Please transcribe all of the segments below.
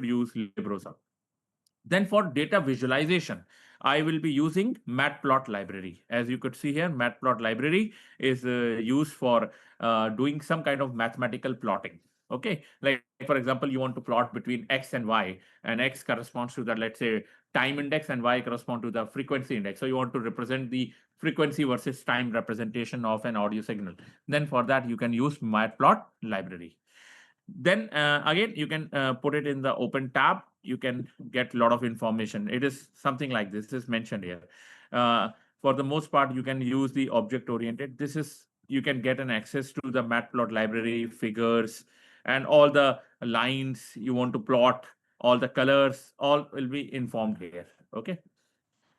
use LibreOsa. Then for data visualization, I will be using Matplot library. As you could see here, Matplot library is used for doing some kind of mathematical plotting. Okay, like for example, you want to plot between X and Y, and X corresponds to the, let's say, time index, and Y correspond to the frequency index. So you want to represent the frequency versus time representation of an audio signal. Then for that, you can use Matplot library. Then again, you can put it in the open tab. You can get a lot of information. It is something like this is mentioned here. For the most part, you can use the object oriented. This is, you can get an access to the Matplot library, figures, and all the lines you want to plot, all the colors, all will be informed here. Okay.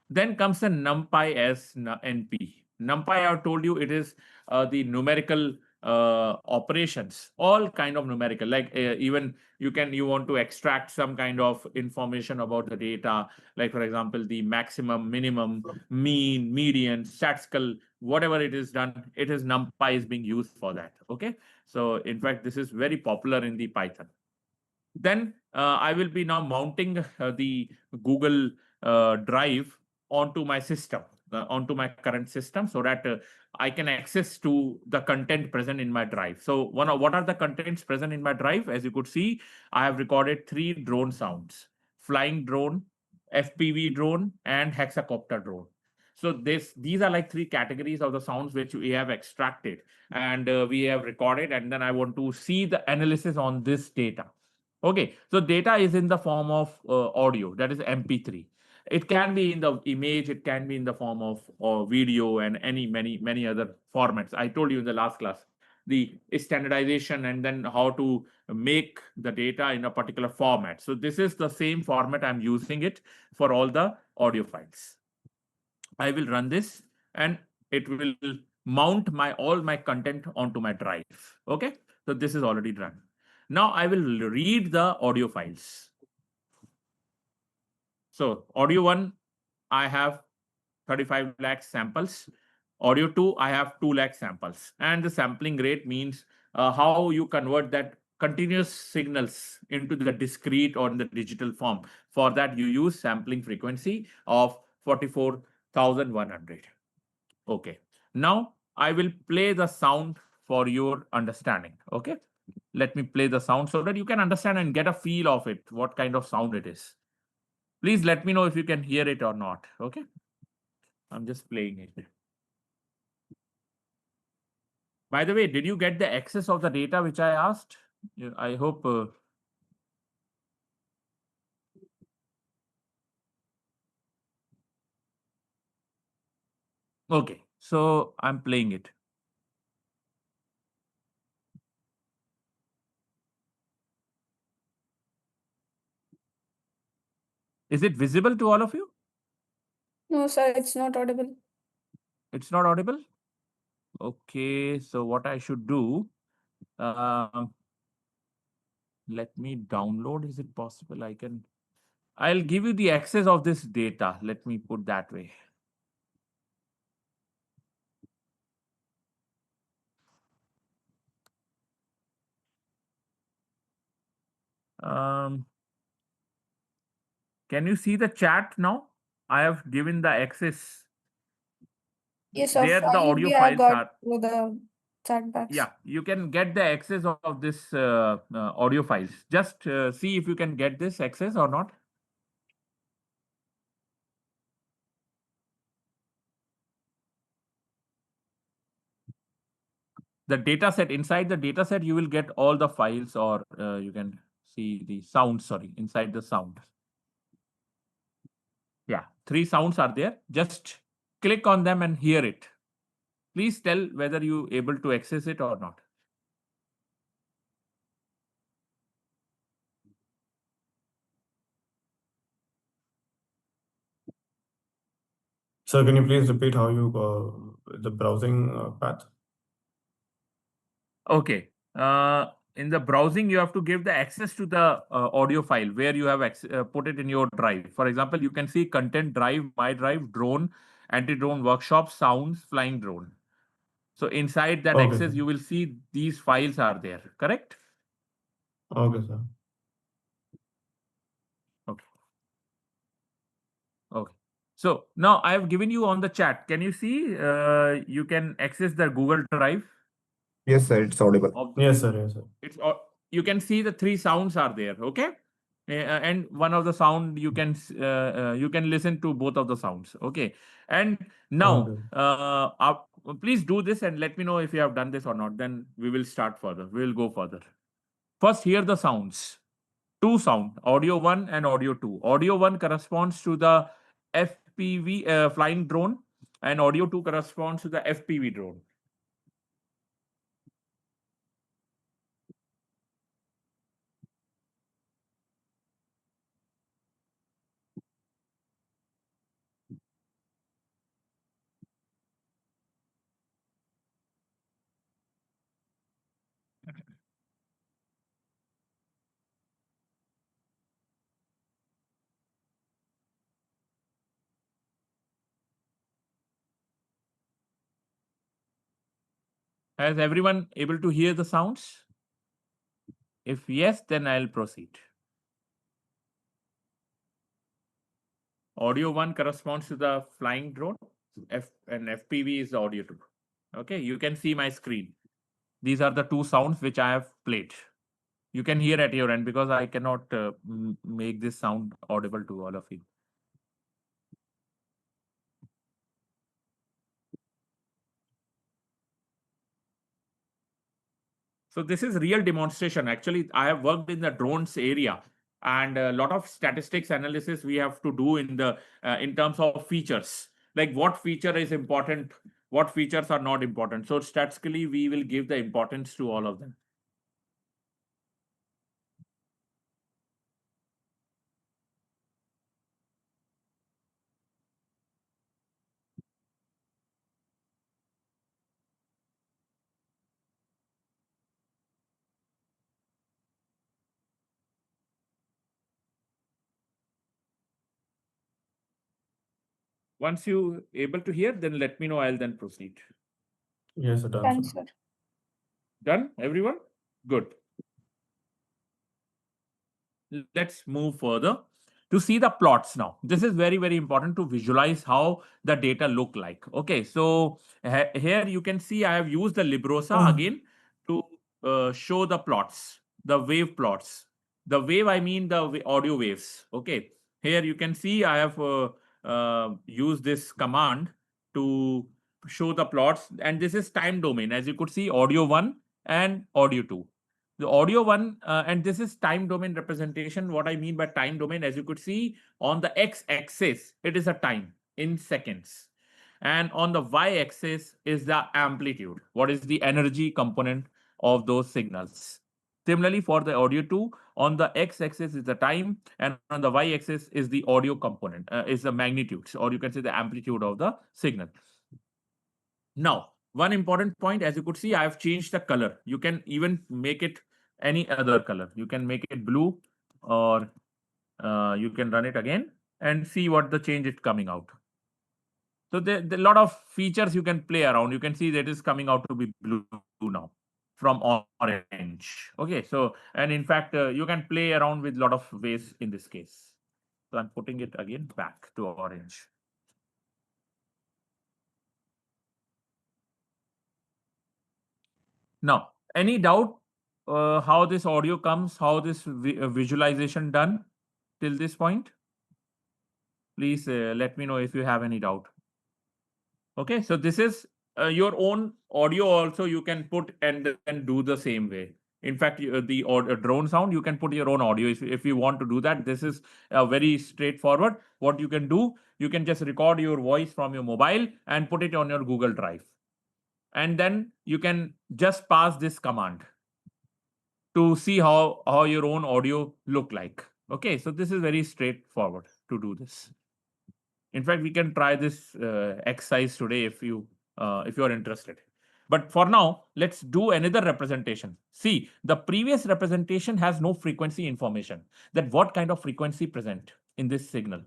Then comes the NumPy as NP. NumPy, I have told you, it is the numerical operations, all kind of numerical. Like even you want to extract some kind of information about the data, like for example, the maximum, minimum, mean, median, statistical, whatever it is done, it is NumPy is being used for that. Okay, so in fact, this is very popular in the Python. Then I will be now mounting the Google Drive onto my system, onto my current system, so that I can access to the content present in my drive. So what are the contents present in my drive? As you could see, I have recorded 3 drone sounds: flying drone, FPV drone, and hexacopter drone. So these are like 3 categories of the sounds which we have extracted, and we have recorded, and then I want to see the analysis on this data. Okay, so data is in the form of audio, that is MP3. It can be in the image, it can be in the form of video, and many other formats. I told you in the last class the standardization and then how to make the data in a particular format. So this is the same format I'm using it for all the audio files. I will run this, and it will mount all my content onto my drive. Okay, so this is already run. Now I will read the audio files. So audio 1, I have 35 lakh samples. Audio 2, I have 2 lakh samples. And the sampling rate means how you convert that continuous signals into the discrete or in the digital form. For that, you use sampling frequency of 44,100. Okay. Now I will play the sound for your understanding. Okay. Let me play the sound so that you can understand and get a feel of it, what kind of sound it is. Please let me know if you can hear it or not. Okay. I'm just playing it. By the way, did you get the access of the data which I asked? I hope. Okay. So I'm playing it. Is it visible to all of you? No, sir, it's not audible. It's not audible? Okay. So what I should do, let me download. Is it possible? I'll give you the access of this data. Let me put that way. Can you see the chat now? I have given the access. Yes, There the fine. audio We have files got are. through the chat box. Yeah, you can get the access of this audio files. Just see if you can get this access or not. The data set, inside the data set, you will get all the files, or you can see the sound, sorry, inside the sound. Yeah, 3 sounds are there. Just click on them and hear it. Please tell whether you able to access it or not. Sir, can you please repeat how you the browsing path? Okay. In the browsing, you have to give the access to the audio file where you have put it in your drive. For example, you can see content drive, my drive, drone, anti-drone workshop, sounds, flying drone. So inside that Okay, access, sir. you will see these files are there, correct? Okay, sir. So now I have given you on the chat. Can you see? You can access the Google Drive. Yes, sir, it's audible. Yes, sir. Yes, sir. You can see the three sounds are there. Okay. And one of the sound you can listen to both of the sounds. Okay. And now please do this and let me know if you have done this or not. Then we will start further. We will go further. First, hear the sounds. Two sound, audio 1 and audio 2. Audio 1 corresponds to the FPV flying drone, and audio 2 corresponds to the FPV drone. Has everyone able to hear the sounds? If yes, then I'll proceed. Audio 1 corresponds to the flying drone, and FPV is the audio 2. Okay, you can see my screen. These are the two sounds which I have played. You can hear at your end because I cannot make this sound audible to all of you. So this is real demonstration. Actually, I have worked in the drones area, and a lot of statistics analysis we have to do in terms of features, like what feature is important, what features are not important. So statistically, we will give the importance to all of them. Once you able to hear, then let me know. I'll then proceed. Yes, sir. Done, Done, sir. sir. Done, everyone? Good. Let's move further to see the plots now. This is very, very important to visualize how the data look like. Okay, so here you can see I have used the Librosa again to show the plots, the wave plots. The wave, I mean the audio waves. Okay, here you can see I have used this command to show the plots, and this is time domain. As you could see, audio 1 and audio 2. The audio one, and this is time domain representation. What I mean by time domain, as you could see on the x-axis, it is a time in seconds. And on the y-axis is the amplitude. What is the energy component of those signals? Similarly, for the audio 2, on the x-axis is the time, and on the y-axis is the audio component, is the magnitude, or you can say the amplitude of the signal. Now, one important point, as you could see, I have changed the color. You can even make it any other color. You can make it blue, or you can run it again and see what the change is coming out. So there a lot of features you can play around. You can see that is coming out to be blue now from orange. Okay, so and in fact, you can play around with a lot of ways in this case. So I'm putting it again back to orange. Now, any doubt how this audio comes, how this visualization done till this point? Please let me know if you have any doubt. Okay, so this is your own audio also you can put and then do the same way. In fact, the drone sound, you can put your own audio if you want to do that. This is very straightforward. What you can do, you can just record your voice from your mobile and put it on your Google Drive. And then you can just pass this command to see how your own audio look like. Okay, so this is very straightforward to do this. In fact, we can try this exercise today if you are interested. But for now, let's do another representation. See, the previous representation has no frequency information, that what kind of frequency present in this signal.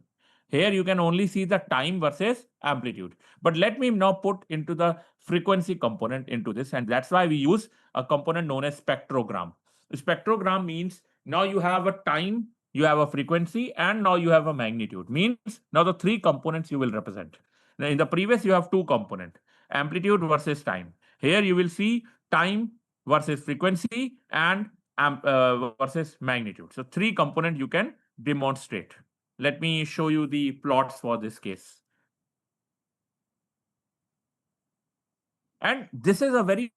Here you can only see the time versus amplitude. But let me now put into the frequency component into this, and that's why we use a component known as spectrogram. Spectrogram means now you have a time you have a frequency, and now you have a magnitude. Means now the three components you will represent. Now in the previous you have two component, amplitude versus time. Here you will see time versus frequency and versus magnitude. So three component you can demonstrate. Let me show you the plots for this case. And this is a very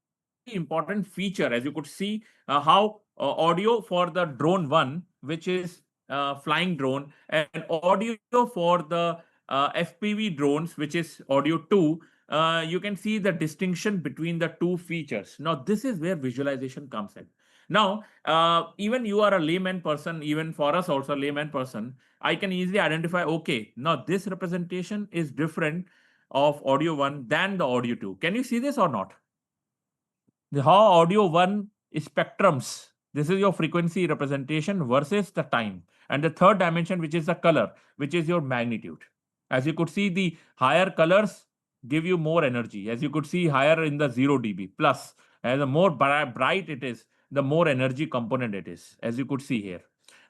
important feature, as you could see how audio for the drone 1, which is flying drone, and audio for the FPV drones, which is audio 2. You can see the distinction between the two features. Now, this is where visualization comes in. Now, even you are a layman person, even for us also layman person, I can easily identify, okay, now this representation is different of audio 1 than the audio 2. Can you see this or not? The how audio 1 spectrums, this is your frequency representation versus the time. And the third dimension, which is the color, which is your magnitude. As you could see, the higher colors give you more energy. As you could see, higher in the 0 dB plus. As the more bright it is, the more energy component it is, as you could see here.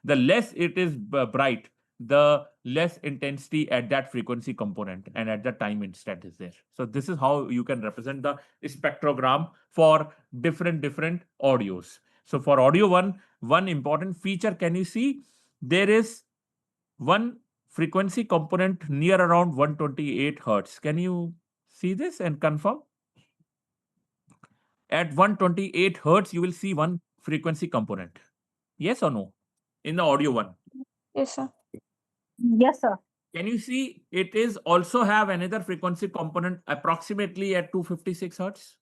The less it is bright, the less intensity at that frequency component and at the time instant is there. So this is how you can represent the spectrogram for different audios. So for audio 1, one important feature, can you see there is one frequency component near around 128 hertz. Can you see this and confirm? At 128 hertz, you will see one frequency component. Yes or no? In the audio 1. Yes, sir. Yes, sir. Can you see it is also have another frequency component approximately at 256 hertz?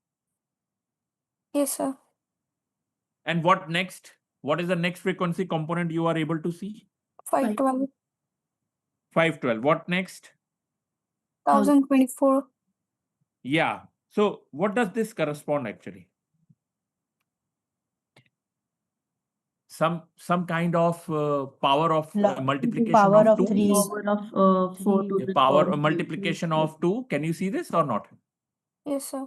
Yes, sir. And what next? What is the next frequency component you are able to see? 512, 512. What next? 1024. Yeah. So what does this correspond actually? Some kind of power of multiplication Power of of 2. three. Power of 4 to the Power power multiplication of 2. Can you see this or not? Yes, sir.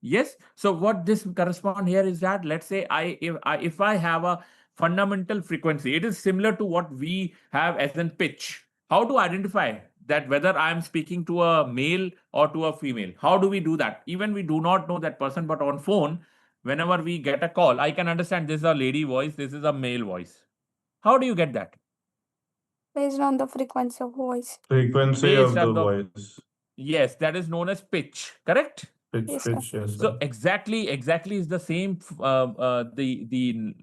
Yes. So what this correspond here is that, let's say if I have a fundamental frequency, it is similar to what we have as in pitch. How to identify that whether I am speaking to a male or to a female? How do we do that? Even we do not know that person, but on phone, whenever we get a call, I can understand this is a lady voice, this is a male voice. How do you get that? Based on the frequency of voice. Frequency Based of on the the voice. Yes, that is known as pitch, correct? Pitch, Yes, sir. pitch, yes, So sir. exactly is the same the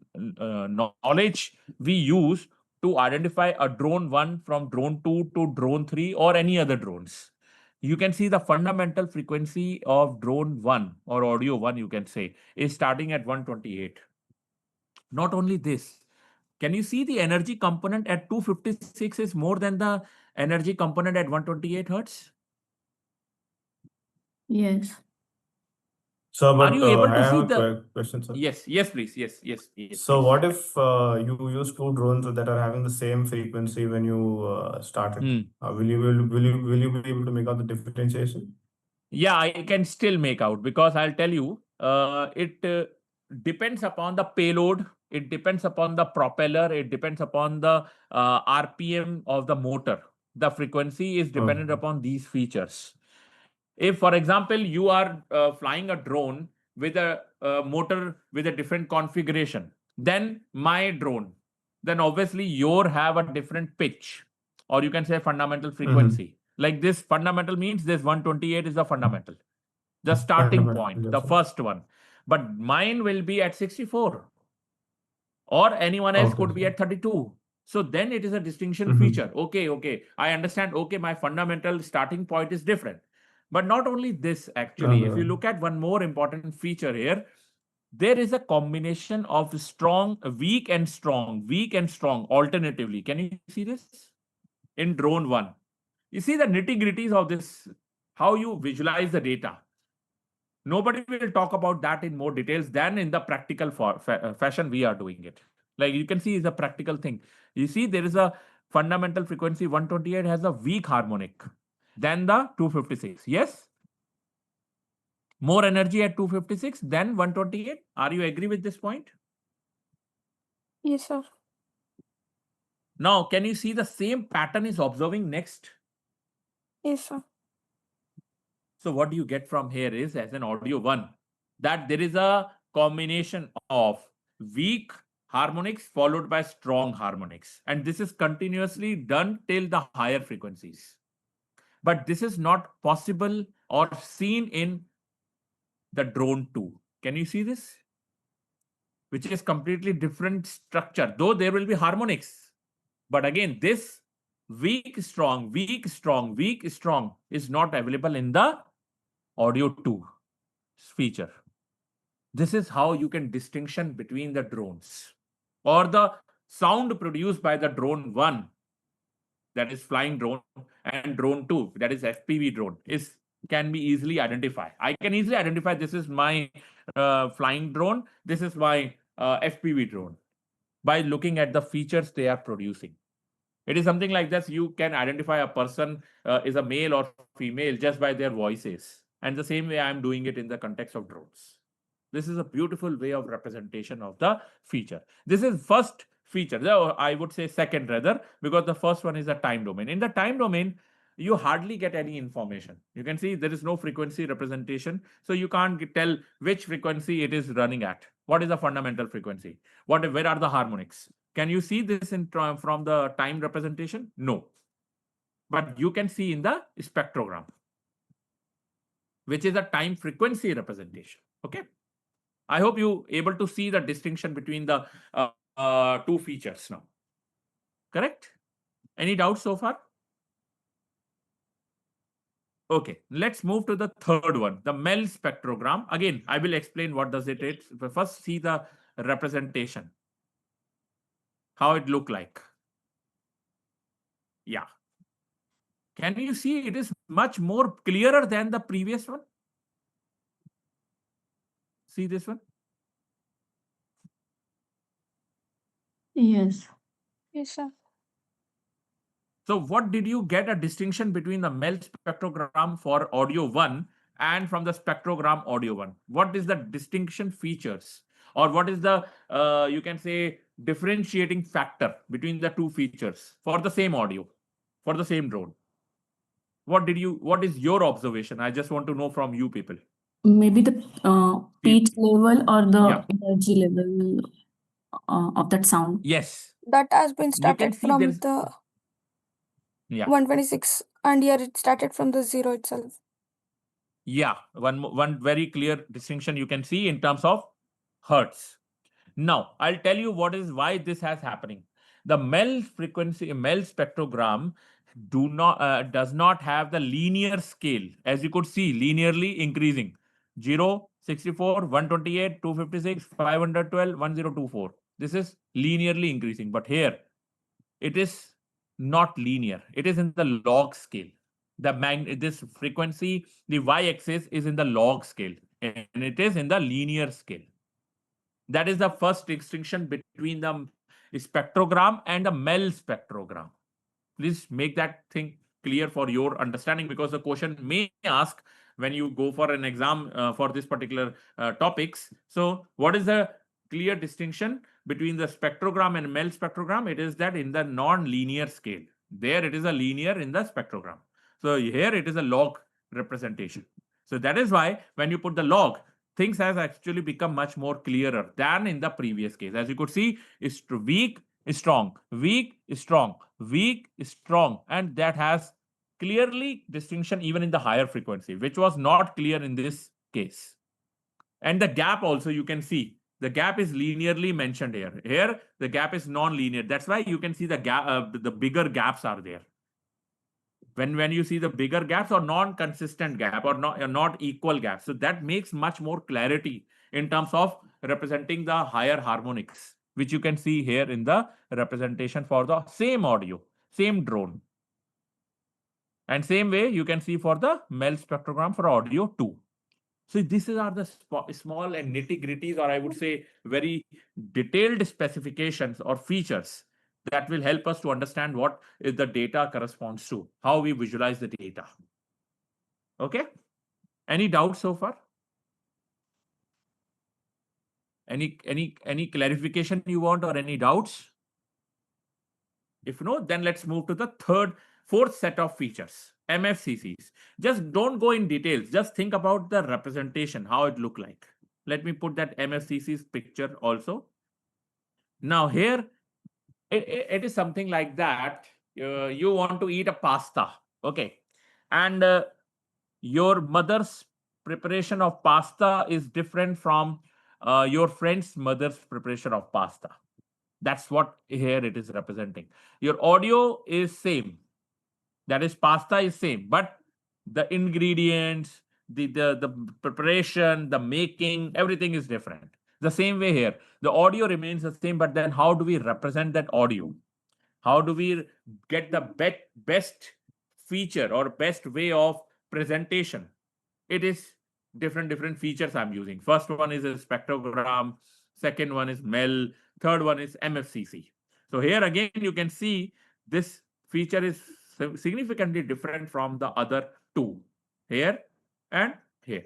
knowledge we use to identify a drone 1 from drone 2 to drone 3 or any other drones. You can see the fundamental frequency of drone 1 or audio 1, you can say, is starting at 128. Not only this, can you see the energy component at 256 is more than the energy component at 128 hertz? Yes. So, Are but you able I to have see a the question, sir. Yes, please. Yes, So, please. what if you use two drones that are having the same frequency when you start it? Will you be able to make out the differentiation? Yeah, I can still make out, because I'll tell you, it depends upon the payload, it depends upon the propeller, it depends upon the RPM of the motor. The frequency is dependent Okay. upon these features. If, for example, you are flying a drone with a motor with a different configuration than my drone, then obviously your have a different pitch, or you can say fundamental frequency. Like this fundamental means this 128 is the fundamental, the starting Fundamental, point, yes, the sir. first one. But mine will be at 64, or anyone else Okay, could be sir. at 32. So then it is a distinction Mhm. feature. Okay, I understand. Okay, my fundamental starting point is different. But not only this, actually, if you Okay. look at one more important feature here, there is a combination of strong, weak and strong alternatively. Can you see this in drone 1? You see the nitty-gritties of this, how you visualize the data. Nobody will talk about that in more details than in the practical fashion we are doing it. Like you can see, is a practical thing. You see, there is a fundamental frequency 128 has a weak harmonic than the 256. Yes, more energy at 256 than 128. Are you agree with this point? Yes, sir. Now, can you see the same pattern is observing next? Yes, sir. So what do you get from here is, as an audio 1, that there is a combination of weak harmonics followed by strong harmonics. And this is continuously done till the higher frequencies. But this is not possible or seen in the drone 2. Can you see this? Which is completely different structure, though there will be harmonics. But again, this weak, strong, weak, strong, weak, strong is not available in the audio 2 feature. This is how you can distinction between the drones, or the sound produced by the drone 1, that is flying drone, and drone 2, that is FPV drone, is can be easily identified. I can easily identify this is my flying drone, this is my FPV drone, by looking at the features they are producing. It is something like this. You can identify a person is a male or female just by their voices. And the same way I'm doing it in the context of drones. This is a beautiful way of representation of the feature. This is first feature. I would say second rather, because the first one is a time domain. In the time domain, you hardly get any information. You can see there is no frequency representation. So you can't tell which frequency it is running at. What is the fundamental frequency? Where are the harmonics? Can you see this from the time representation? No. But you can see in the spectrogram, which is a time frequency representation. Okay. I hope you able to see the distinction between the two features now. Correct? Any doubts so far? Okay, let's move to the third one, the MEL spectrogram. Again, I will explain what does it is. First, see the representation, how it look like. Yeah. Can you see it is much more clearer than the previous one? See this one? Yes. Yes, sir. So what did you get a distinction between the MEL spectrogram for audio 1 and from the spectrogram audio 1? What is the distinction features, or what is the, you can say, differentiating factor between the two features for the same audio, for the same drone? What is your observation? I just want to know from you people. Maybe the pitch level or the Yeah. energy level of that sound. Yes. That has been You can started see from there's, the yeah. 126, and here it started from the 0 itself. Yeah, one very clear distinction you can see in terms of hertz. Now, I'll tell you why this has happening. The MEL spectrogram does not have the linear scale, as you could see, linearly increasing 0, 64, 128, 256, 512, 1024. This is linearly increasing, but here it is not linear. It is in the log scale. This frequency, the y-axis is in the log scale, and it is in the linear scale. That is the first distinction between the spectrogram and the MEL spectrogram. Please make that thing clear for your understanding, because the question may ask when you go for an exam for this particular topics. So what is the clear distinction between the spectrogram and MEL spectrogram? It is that in the non-linear scale. There it is a linear in the spectrogram. So here it is a log representation. So that is why when you put the log, things has actually become much more clearer than in the previous case. As you could see, it's weak, strong, weak, strong, weak, strong, and that has clearly distinction even in the higher frequency, which was not clear in this case. And the gap also, you can see the gap is linearly mentioned here. Here the gap is non-linear. That's why you can see the gap, the bigger gaps are there. When you see the bigger gaps or non-consistent gap or not equal gaps, so that makes much more clarity in terms of representing the higher harmonics, which you can see here in the representation for the same audio, same drone. And same way you can see for the MEL spectrogram for audio 2. So these are the small and nitty-gritties, or I would say very detailed specifications or features that will help us to understand what is the data corresponds to, how we visualize the data. Okay? Any doubts so far? Any clarification you want, or any doubts? If no, then let's move to the fourth set of features, MFCCs. Just don't go in details. Just think about the representation, how it look like. Let me put that MFCC's picture also. Now here, it is something like that. You want to eat a pasta, okay? And your mother's preparation of pasta is different from your friend's mother's preparation of pasta. That's what here it is representing. Your audio is same. That is, pasta is same, but the ingredients, the preparation, the making, everything is different. The same way here, the audio remains the same, but then how do we represent that audio? How do we get the best feature or best way of presentation? It is different features I'm using. First one is a spectrogram, second one is MEL, third one is MFCC. So here again you can see this feature is significantly different from the other two, here and here.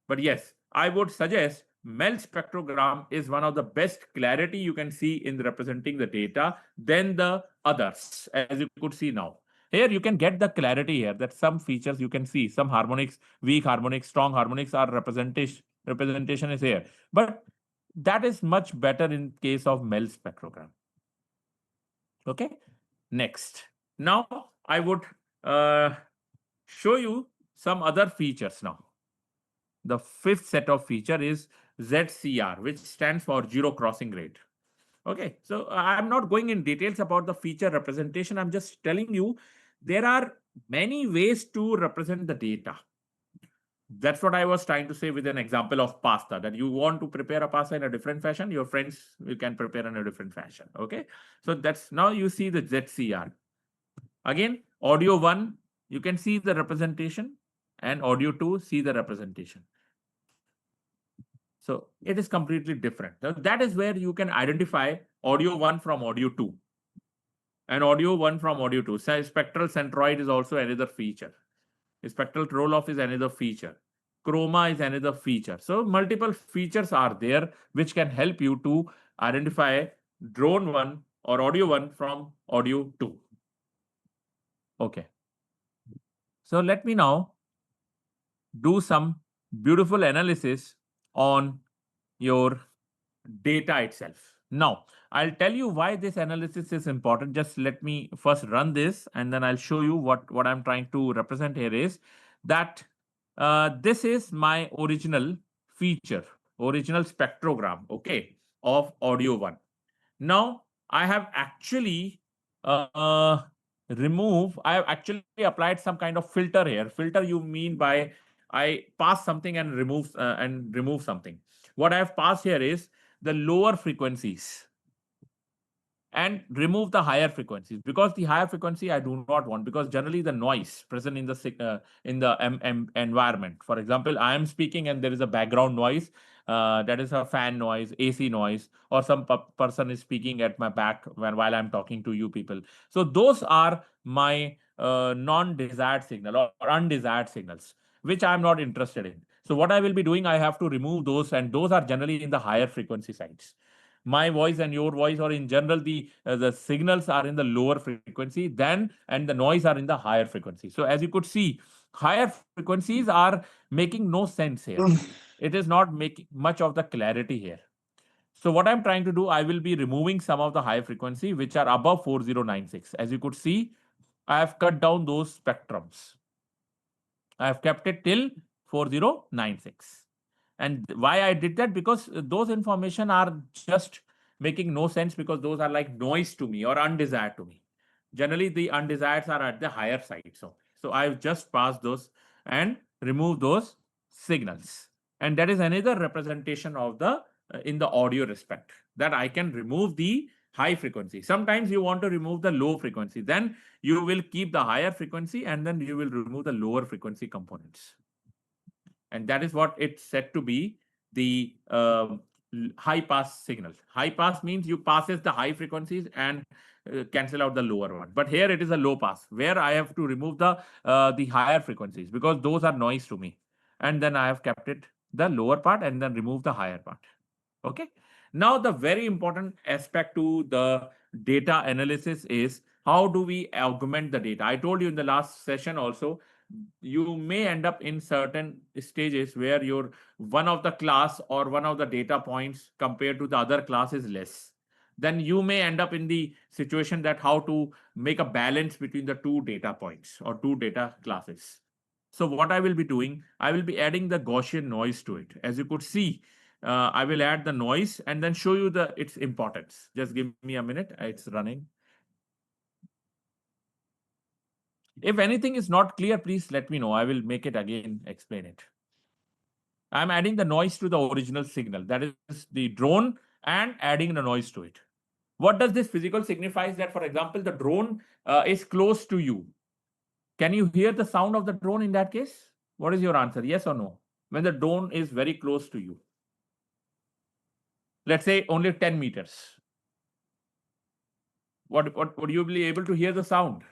But yes, I would suggest MEL spectrogram is one of the best clarity you can see in representing the data than the others, as you could see now. Here you can get the clarity here that some features you can see, some harmonics, weak harmonics, strong harmonics are representation is here. But that is much better in case of MEL spectrogram. Okay, next. Now I would show you some other features now. The fifth set of feature is ZCR, which stands for zero crossing rate. Okay, so I'm not going in details about the feature representation. I'm just telling you there are many ways to represent the data. That's what I was trying to say with an example of pasta, that you want to prepare a pasta in a different fashion, your friends you can prepare in a different fashion. Okay, so that's now you see the ZCR. Again, audio 1, you can see the representation, and audio 2, see the representation. So it is completely different. Now, that is where you can identify audio 1 from audio 2 and audio 1 from audio 2. So spectral centroid is also another feature. Spectral roll-off is another feature. Chroma is another feature. So multiple features are there which can help you to identify drone 1 or audio 1 from audio 2. Okay. So let me now do some beautiful analysis on your data itself. Now, I'll tell you why this analysis is important. Just let me first run this, and then I'll show you what I'm trying to represent here is that this is my original feature, original spectrogram, okay, of audio 1. Now, I have actually I have actually applied some kind of filter here. Filter you mean by I pass something and remove something. What I have passed here is the lower frequencies and remove the higher frequencies, because the higher frequency I do not want, because generally the noise present in the environment. For example, I am speaking and there is a background noise, that is a fan noise, AC noise, or some person is speaking at my back while I'm talking to you people. So those are my non-desired signal or undesired signals, which I'm not interested in. So what I will be doing, I have to remove those, and those are generally in the higher frequency sides. My voice and your voice, or in general the signals are in the lower frequency and the noise are in the higher frequency. So as you could see, higher frequencies are making no sense here. It is not making much of the clarity here. So what I'm trying to do, I will be removing some of the high frequency which are above 4096. As you could see, I have cut down those spectrums. I have kept it till 4096. And why I did that? Because those information are just making no sense, because those are like noise to me or undesired to me. Generally, the undesireds are at the higher side. So I've just passed those and removed those signals. And that is another representation of the in the audio respect, that I can remove the high frequency. Sometimes you want to remove the low frequency, then you will keep the higher frequency and then you will remove the lower frequency components. And that is what it's said to be the high pass signal. High pass means you passes the high frequencies and cancel out the lower one. But here it is a low pass, where I have to remove the higher frequencies, because those are noise to me. And then I have kept it the lower part and then remove the higher part. Okay. Now the very important aspect to the data analysis is how do we augment the data. I told you in the last session also, you may end up in certain stages where your one of the class or one of the data points compared to the other class is less. Then you may end up in the situation that how to make a balance between the two data points or two data classes. So what I will be doing, I will be adding the Gaussian noise to it. As you could see, I will add the noise and then show you its importance. Just give me a minute. It's running. If anything is not clear, please let me know. I will make it again, explain it. I'm adding the noise to the original signal. That is the drone and adding the noise to it. What does this physical signifies? That, for example, the drone is close to you. Can you hear the sound of the drone in that case? What is your answer? Yes or no? When the drone is very close to you. Let's say only 10 meters. What would you be able to hear the sound?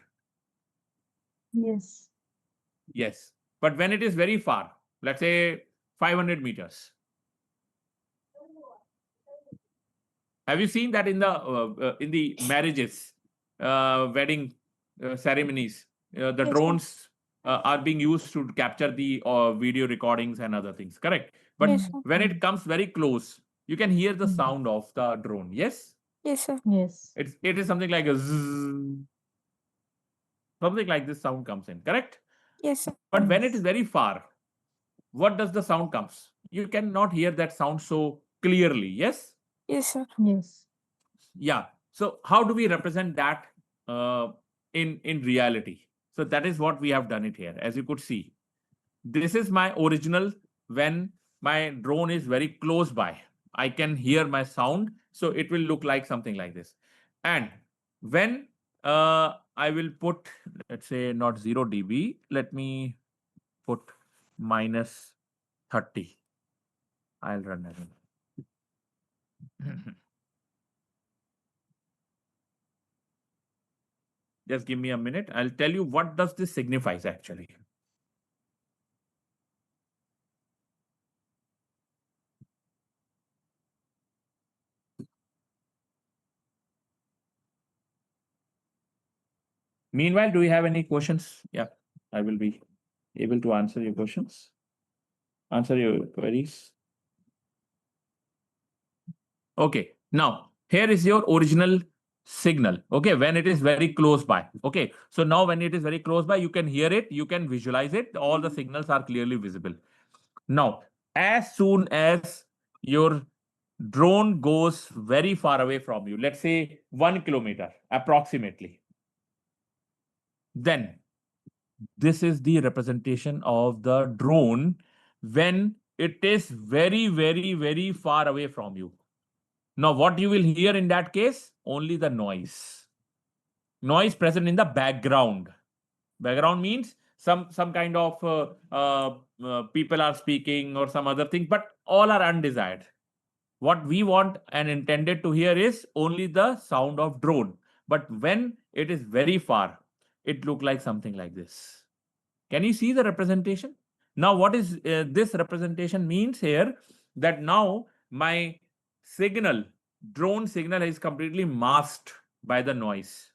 Yes. Yes. But when it is very far, let's say 500 meters. Have you seen that in the marriages, wedding ceremonies? The Yes, sir. drones are being used to capture the video recordings and other things, correct? But Yes, sir. when it comes very close, you can hear the sound of the drone. Yes? Yes, sir. Yes. It is something like a zzz, something like this sound comes in, correct? Yes, sir. But when it is very far, what does the sound comes? You cannot hear that sound so clearly. Yes? Yes, sir. Yes. Yeah. So how do we represent that in reality? So that is what we have done it here. As you could see, this is my original. When my drone is very close by, I can hear my sound. So it will look like something like this. And when I will put, let's say not 0 dB, let me put minus 30. I'll run again. Just give me a minute. I'll tell you what does this signifies actually. Meanwhile, do you have any questions? Yeah, I will be able to answer your questions, answer your queries. Okay, now here is your original signal. Okay, when it is very close by. Okay, so now when it is very close by, you can hear it, you can visualize it. All the signals are clearly visible. Now, as soon as your drone goes very far away from you, let's say 1 kilometer approximately, then this is the representation of the drone when it is very, very, very far away from you. Now, what you will hear in that case? Only the noise. Noise present in the background. Background means some kind of people are speaking or some other thing, but all are undesired. What we want and intended to hear is only the sound of drone. But when it is very far, it look like something like this. Can you see the representation? Now, what is this representation means here? That now my signal, drone signal, is completely masked by the noise,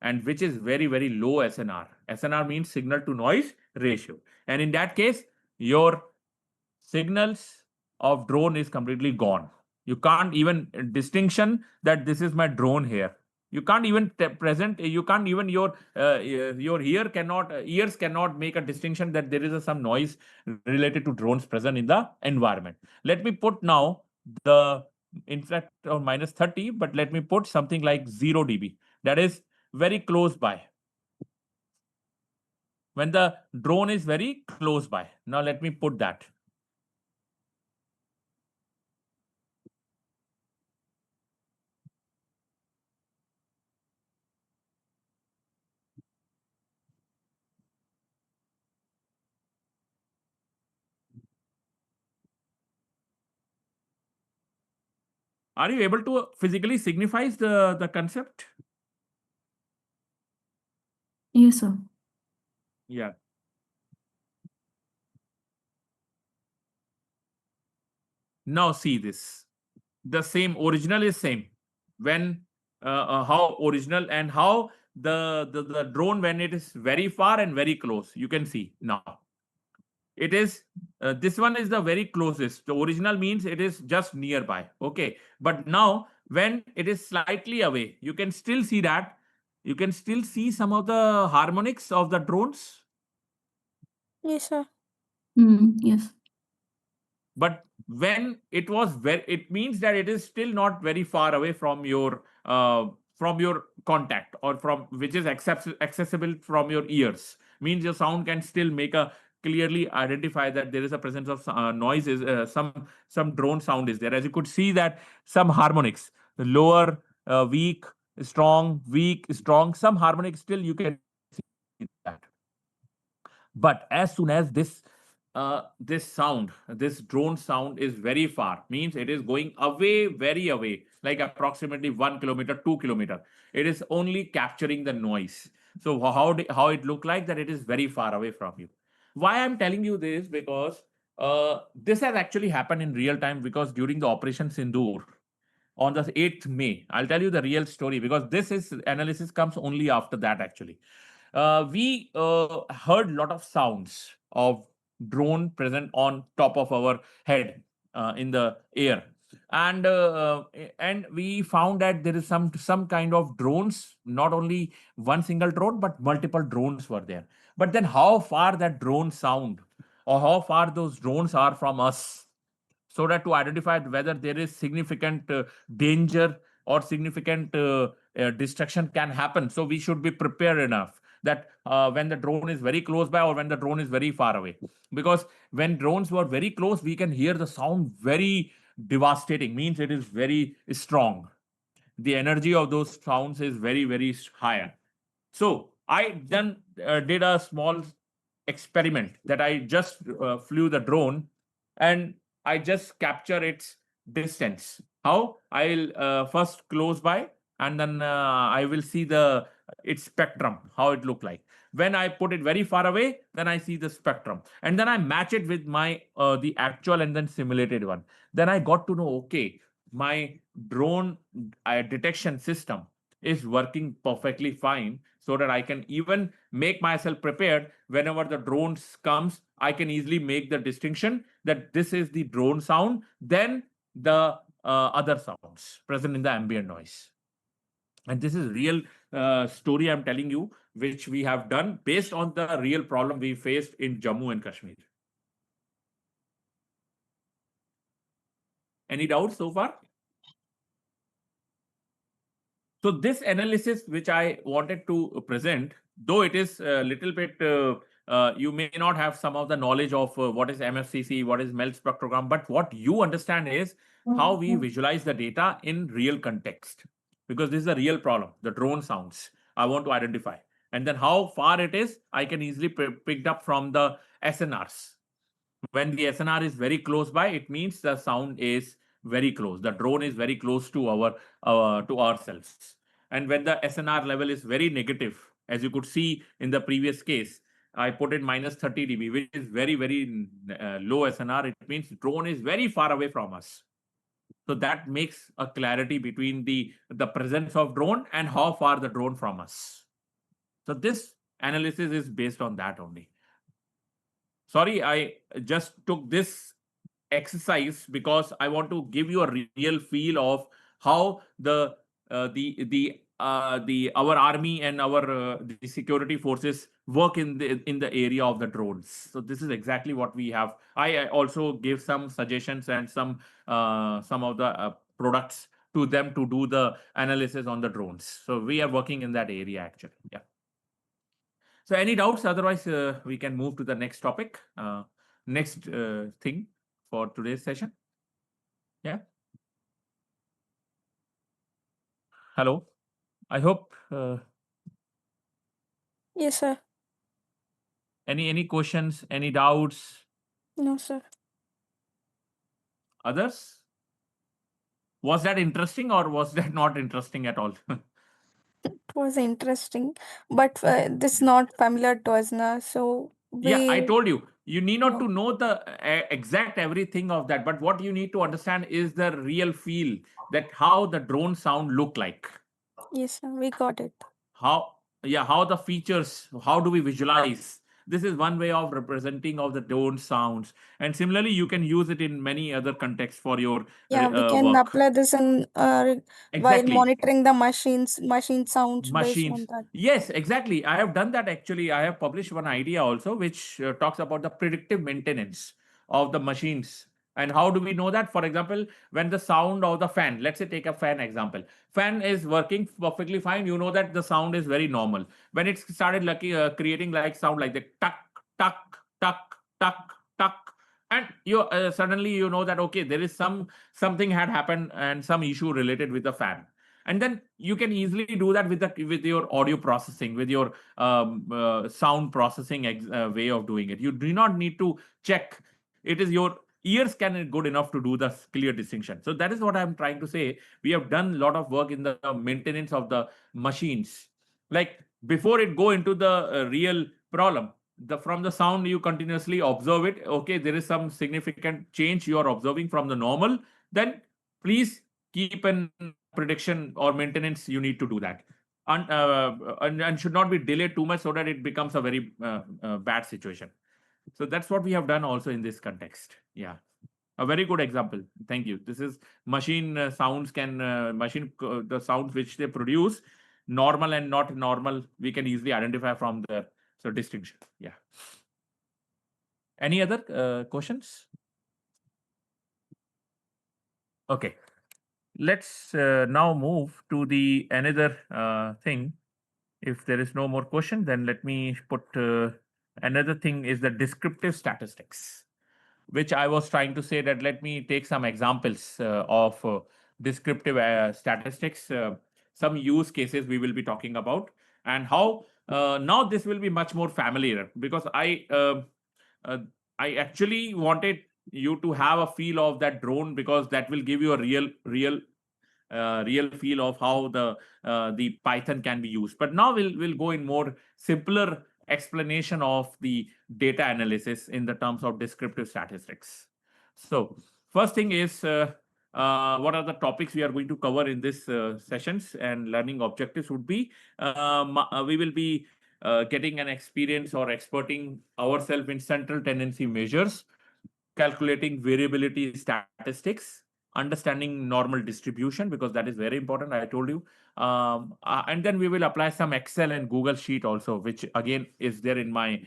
and which is very, very low SNR. SNR means signal to noise ratio. And in that case, your signals of drone is completely gone. You can't even distinction that this is my drone here. You can't even present. You can't even your ears cannot make a distinction that there is some noise related to drones present in the environment. Let me put now the in fact or minus 30, but let me put something like 0 dB. That is very close by. When the drone is very close by. Now let me put that. Are you able to physically signify the concept? Yes, sir. Yeah. Now see this. The same original is same. When how original and how the drone when it is very far and very close. You can see now. It is this one is the very closest. The original means it is just nearby. Okay, but now when it is slightly away, you can still see that. You can still see some of the harmonics of the drones. Yes, sir. Yes. But when it was very, it means that it is still not very far away from your contact, or from which is accessible from your ears. Means your sound can still make a clearly identify that there is a presence of noises. Some drone sound is there, as you could see that some harmonics, the lower, weak, strong, weak, strong, some harmonics still you can see that. But as soon as this drone sound is very far, means it is going away, very away, like approximately 1 kilometer, 2 kilometer. It is only capturing the noise. So how it look like that it is very far away from you. Why I'm telling you this? Because this has actually happened in real time, because during the Operation Sindoor on the 8th May, I'll tell you the real story, because this is analysis comes only after that actually. We heard a lot of sounds of drone present on top of our head in the air, and we found that there is some kind of drones, not only one single drone but multiple drones were there. But then how far that drone sound, or how far those drones are from us, so that to identify whether there is significant danger or significant destruction can happen. So we should be prepared enough that when the drone is very close by or when the drone is very far away. Because when drones were very close, we can hear the sound very devastating, means it is very strong. The energy of those sounds is very higher. So I then did a small experiment that I just flew the drone and I just capture its distance. How? I'll first close by, and then I will see the its spectrum, how it look like. When I put it very far away, then I see the spectrum, and then I match it with my the actual and then simulated one. Then I got to know, okay, my drone detection system is working perfectly fine, so that I can even make myself prepared whenever the drones comes. I can easily make the distinction that this is the drone sound, then the other sounds present in the ambient noise. And this is real story I'm telling you, which we have done based on the real problem we faced in Jammu and Kashmir. Any doubts so far? So this analysis, which I wanted to present, though it is a little bit, you may not have some of the knowledge of what is MFCC, what is MELT spectrogram, but what you understand is how we visualize the data in real context. Because this is a real problem, the drone sounds I want to identify. And then how far it is, I can easily picked up from the SNRs. When the SNR is very close by, it means the sound is very close. The drone is very close to to ourselves. And when the SNR level is very negative, as you could see in the previous case, I put in minus 30 dB, which is very low SNR. It means drone is very far away from us. So that makes a clarity between the presence of drone and how far the drone from us. So this analysis is based on that only. Sorry, I just took this exercise because I want to give you a real feel of how the our army and our the security forces work in the area of the drones. So this is exactly what we have. I also gave some suggestions and some of the products to them to do the analysis on the drones. So we are working in that area actually. Yeah. So any doubts? Otherwise, we can move to the next topic. Next thing for today's session. Yeah. Hello. I hope Yes, sir. any questions, any doubts, No, sir. others? Was that interesting or was that not interesting at all? It was interesting, but this not familiar to us now. So Yeah, I we, told you, you need not yeah, to know the exact everything of that, but what you need to understand is the real feel, that how the drone sound look like. Yes, sir, we got it. How the features, how do we visualize? This is one way of representing of the tone sounds, and similarly you can use it in many other contexts for your Yeah, we can work. apply this in while Exactly. monitoring the machine sounds based on Machines. that. Yes, exactly. I have done that actually. I have published one idea also, which talks about the predictive maintenance of the machines. And how do we know that? For example, when the sound of the fan, let's say take a fan example, fan is working perfectly fine. You know that the sound is very normal. When it started creating like sound like the tuck, tuck, tuck, tuck, tuck, and you suddenly you know that okay, there is something had happened and some issue related with the fan, and then you can easily do that with your audio processing, with your sound processing way of doing it. You do not need to check. It is your ears can good enough to do the clear distinction. So that is what I'm trying to say. We have done a lot of work in the maintenance of the machines, like before it go into the real problem. From the sound you continuously observe it. Okay, there is some significant change you are observing from the normal, then please keep an prediction or maintenance. You need to do that, and should not be delayed too much so that it becomes a very bad situation. So that's what we have done also in this context. Yeah, a very good example. Thank you. This is machine sounds can machine the sounds which they produce, normal and not normal, we can easily identify from the so distinction. Yeah. Any other questions? Okay, let's now move to the another thing. If there is no more question, then let me put another thing is the descriptive statistics, which I was trying to say that let me take some examples of descriptive statistics, some use cases we will be talking about, and how now this will be much more familiar because uh, I actually wanted you to have a feel of that drone because that will give you a real feel of how the Python can be used. But now we'll go in more simpler explanation of the data analysis in the terms of descriptive statistics. So first thing is what are the topics we are going to cover in this sessions, and learning objectives would be we will be getting an experience or experting ourselves in central tendency measures, calculating variability statistics, understanding normal distribution, because that is very important, I told you. And then we will apply some Excel and Google Sheet also, which again is there in my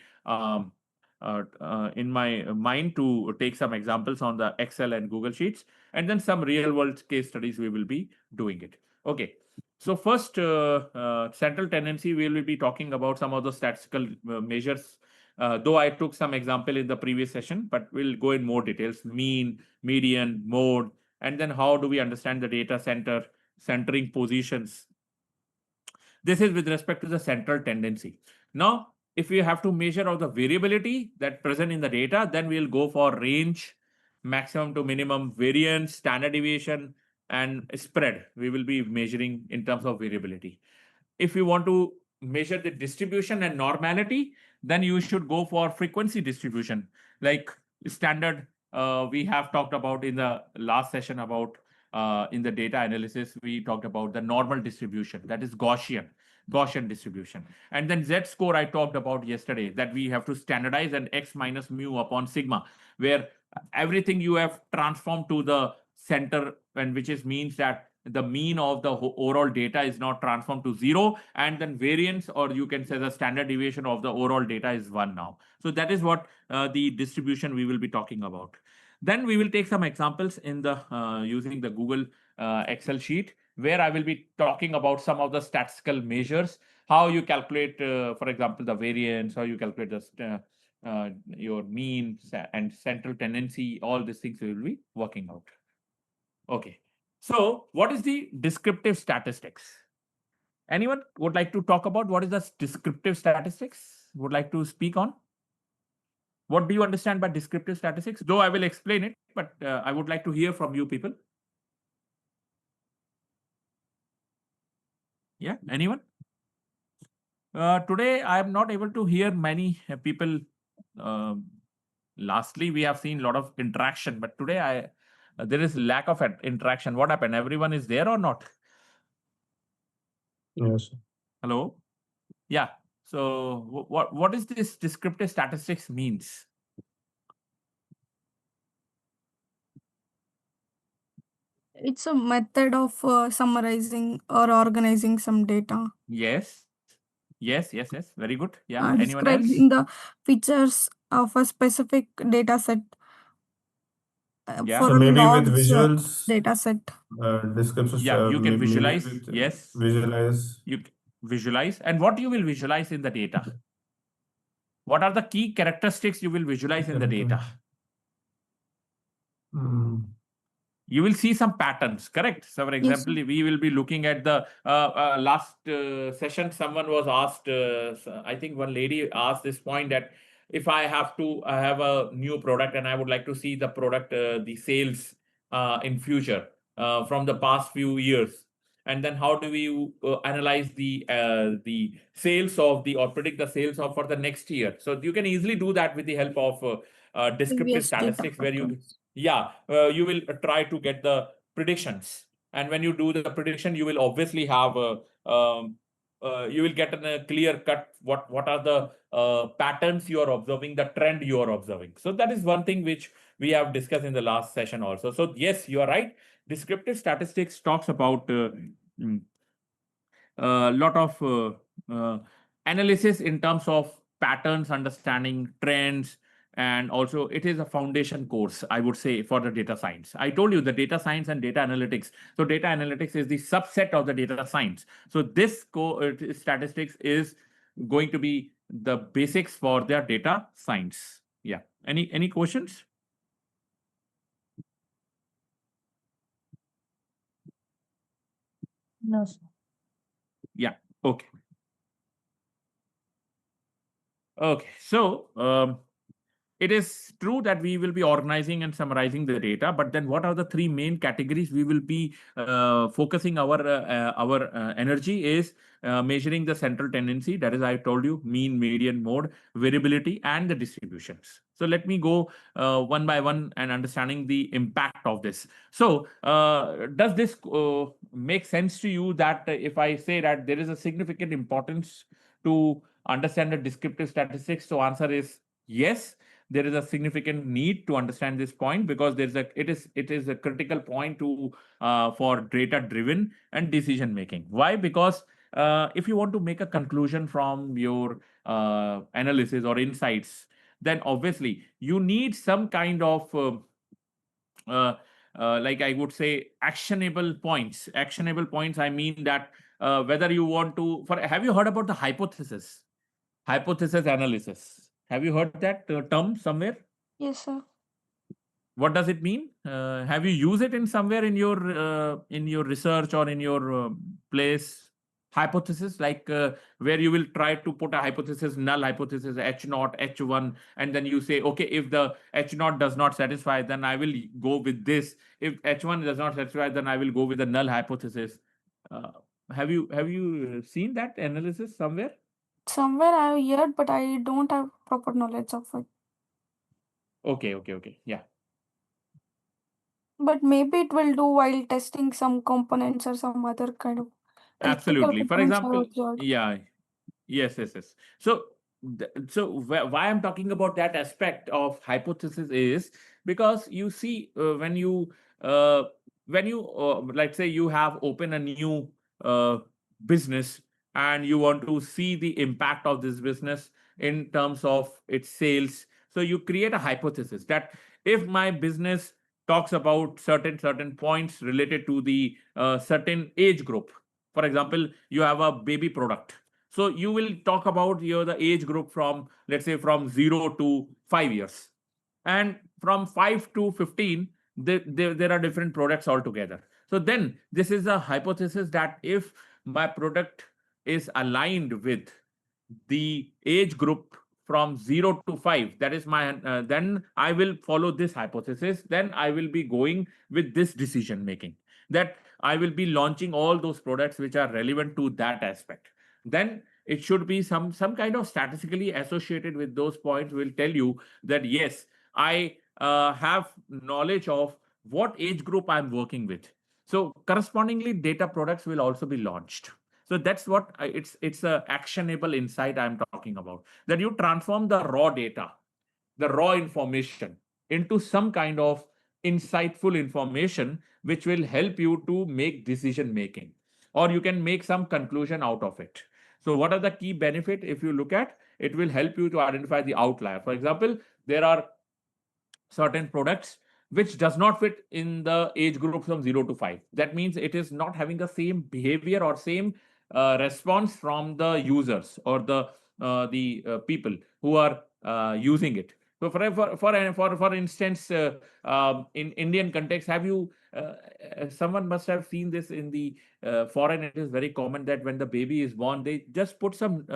mind to take some examples on the Excel and Google Sheets, and then some real world case studies we will be doing it. Okay. So first, central tendency, we will be talking about some of the statistical measures, though I took some example in the previous session, but we'll go in more details: mean, median, mode, and then how do we understand the data center, centering positions. This is with respect to the central tendency. Now, if we have to measure all the variability that present in the data, then we'll go for range, maximum to minimum, variance, standard deviation, and spread. We will be measuring in terms of variability. If you want to measure the distribution and normality, then you should go for frequency distribution. Like standard, we have talked about in the last session about in the data analysis, we talked about the normal distribution, that is Gaussian distribution. And then Z score I talked about yesterday, that we have to standardize an X minus mu upon sigma, where everything you have transformed to the center, and which is means that the mean of the overall data is not transformed to 0, and then variance, or you can say the standard deviation of the overall data, is 1 now. So that is what the distribution we will be talking about. Then we will take some examples in the using the Google Excel sheet, where I will be talking about some of the statistical measures, how you calculate, for example, the variance, how you calculate your mean and central tendency. All these things we will be working out. Okay. So what is the descriptive statistics? Anyone would like to talk about what is the descriptive statistics? Would like to speak on? What do you understand by descriptive statistics? Though I will explain it, but I would like to hear from you people. Yeah, anyone? Today I am not able to hear many people. Lastly, we have seen a lot of interaction, but today there is lack of interaction. What happened? Everyone is there or not? Yes. Hello? Yeah. So what is this descriptive statistics means? It's a method of summarizing or organizing some data. Yes. Yes. Very good. Yeah. Anyone else? Describing the features of a specific data set Yeah. for So a maybe with large visuals, data set. descriptions, Yeah. You can maybe visualize. with Yes. visualize. You visualize. And what you will visualize in the data? What are the key characteristics you will visualize in the data? Mm. You will see some patterns, correct? So for Yes, example, sir. we will be looking at the last session, someone was asked, I think one lady asked this point, that if I have a new product and I would like to see the product, the sales in future from the past few years, and then how do we analyze the sales of the, or predict the sales of for the next year? So you can easily do that with the help of descriptive Previous data statistics, where you, patterns. yeah, you will try to get the predictions, and when you do the prediction, you will obviously have you will get a clear cut what are the patterns you are observing, the trend you are observing. So that is one thing which we have discussed in the last session also. So yes, you are right. Descriptive statistics talks about a lot of analysis in terms of patterns, understanding trends, and also it is a foundation course, I would say, for the data science. I told you the data science and data analytics. So data analytics is the subset of the data science. So this statistics is going to be the basics for their data science. Yeah. Any questions? No, sir. Yeah. Okay. Okay. So it is true that we will be organizing and summarizing the data, but then what are the three main categories we will be focusing our energy is measuring the central tendency, that is, I told you, mean, median, mode, variability, and the distributions. So let me go one by one and understanding the impact of this. So does this make sense to you, that if I say that there is a significant importance to understand the descriptive statistics? So answer is yes, there is a significant need to understand this point, because it is a critical point to for data driven and decision making. Why? Because if you want to make a conclusion from your analysis or insights, then obviously you need some kind of uh, like I would say actionable points. Actionable points, I mean that whether you want to, for, have you heard about the hypothesis analysis? Have you heard that term somewhere? Yes, sir. What does it mean? Have you used it in somewhere in your research or in your place? Hypothesis, like where you will try to put a hypothesis, null hypothesis, H naught, H1, and then you say, okay, if the H naught does not satisfy, then I will go with this. If H1 does not satisfy, then I will go with the null hypothesis. Uh, have you seen that analysis somewhere? Somewhere I have heard, but I don't have proper knowledge of it. Okay. Yeah. But maybe it will do while testing some components or some other kind of electrical Absolutely. For components I example, observed. yeah, yes. So, why I'm talking about that aspect of hypothesis is because you see, uh, let's say you have opened a new business, and you want to see the impact of this business in terms of its sales. So you create a hypothesis that if my business talks about certain points related to the certain age group. For example, you have a baby product, so you will talk about the age group from, let's say, from 0 to 5 years, and from 5 to 15, there are different products altogether. So then this is a hypothesis that if my product is aligned with the age group from 0 to 5, that is my then I will follow this hypothesis, then I will be going with this decision making, that I will be launching all those products which are relevant to that aspect. Then it should be some kind of statistically associated with those points, will tell you that yes, I have knowledge of what age group I'm working with. So correspondingly, data products will also be launched. So that's what it's a actionable insight I'm talking about. That you transform the raw data, the raw information into some kind of insightful information which will help you to make decision making, or you can make some conclusion out of it. So what are the key benefit? If you look at, it will help you to identify the outlier. For example, there are certain products which does not fit in the age group from 0 to 5. That means it is not having the same behavior or same response from the users or the people who are using it. So for instance, in Indian context, have you someone must have seen this in the foreign? It is very common that when the baby is born, they just put some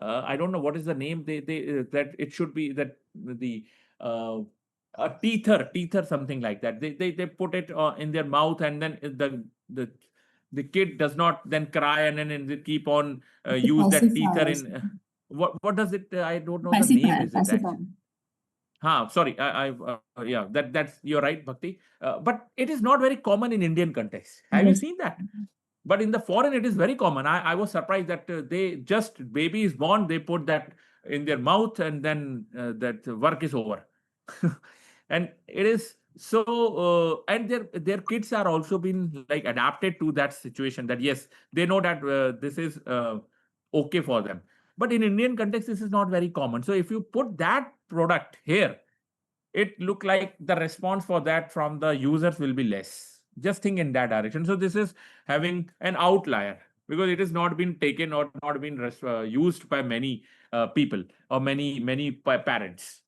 I don't know what is the name, they that it should be that the uh, a teether, something like that. They put it in their mouth, and then the the kid does not then cry, and then they keep on It's a use that teether pacifier. in. What does it? I don't know the name. Pacifier, Is it pacifier. actually? Sorry, yeah, that's you're right, Bhakti. But it is not very common in Indian context. Have you Yes. seen that? But in the foreign, it is very common. I was surprised that they just baby is born, they put that in their mouth, and then that work is over. And it is so, and their kids are also been like adapted to that situation. That yes, they know that this is okay for them. But in Indian context, this is not very common. So if you put that product here, it look like the response for that from the users will be less. Just think in that direction. So this is having an outlier because it has not been taken or not been used by many people or many parents.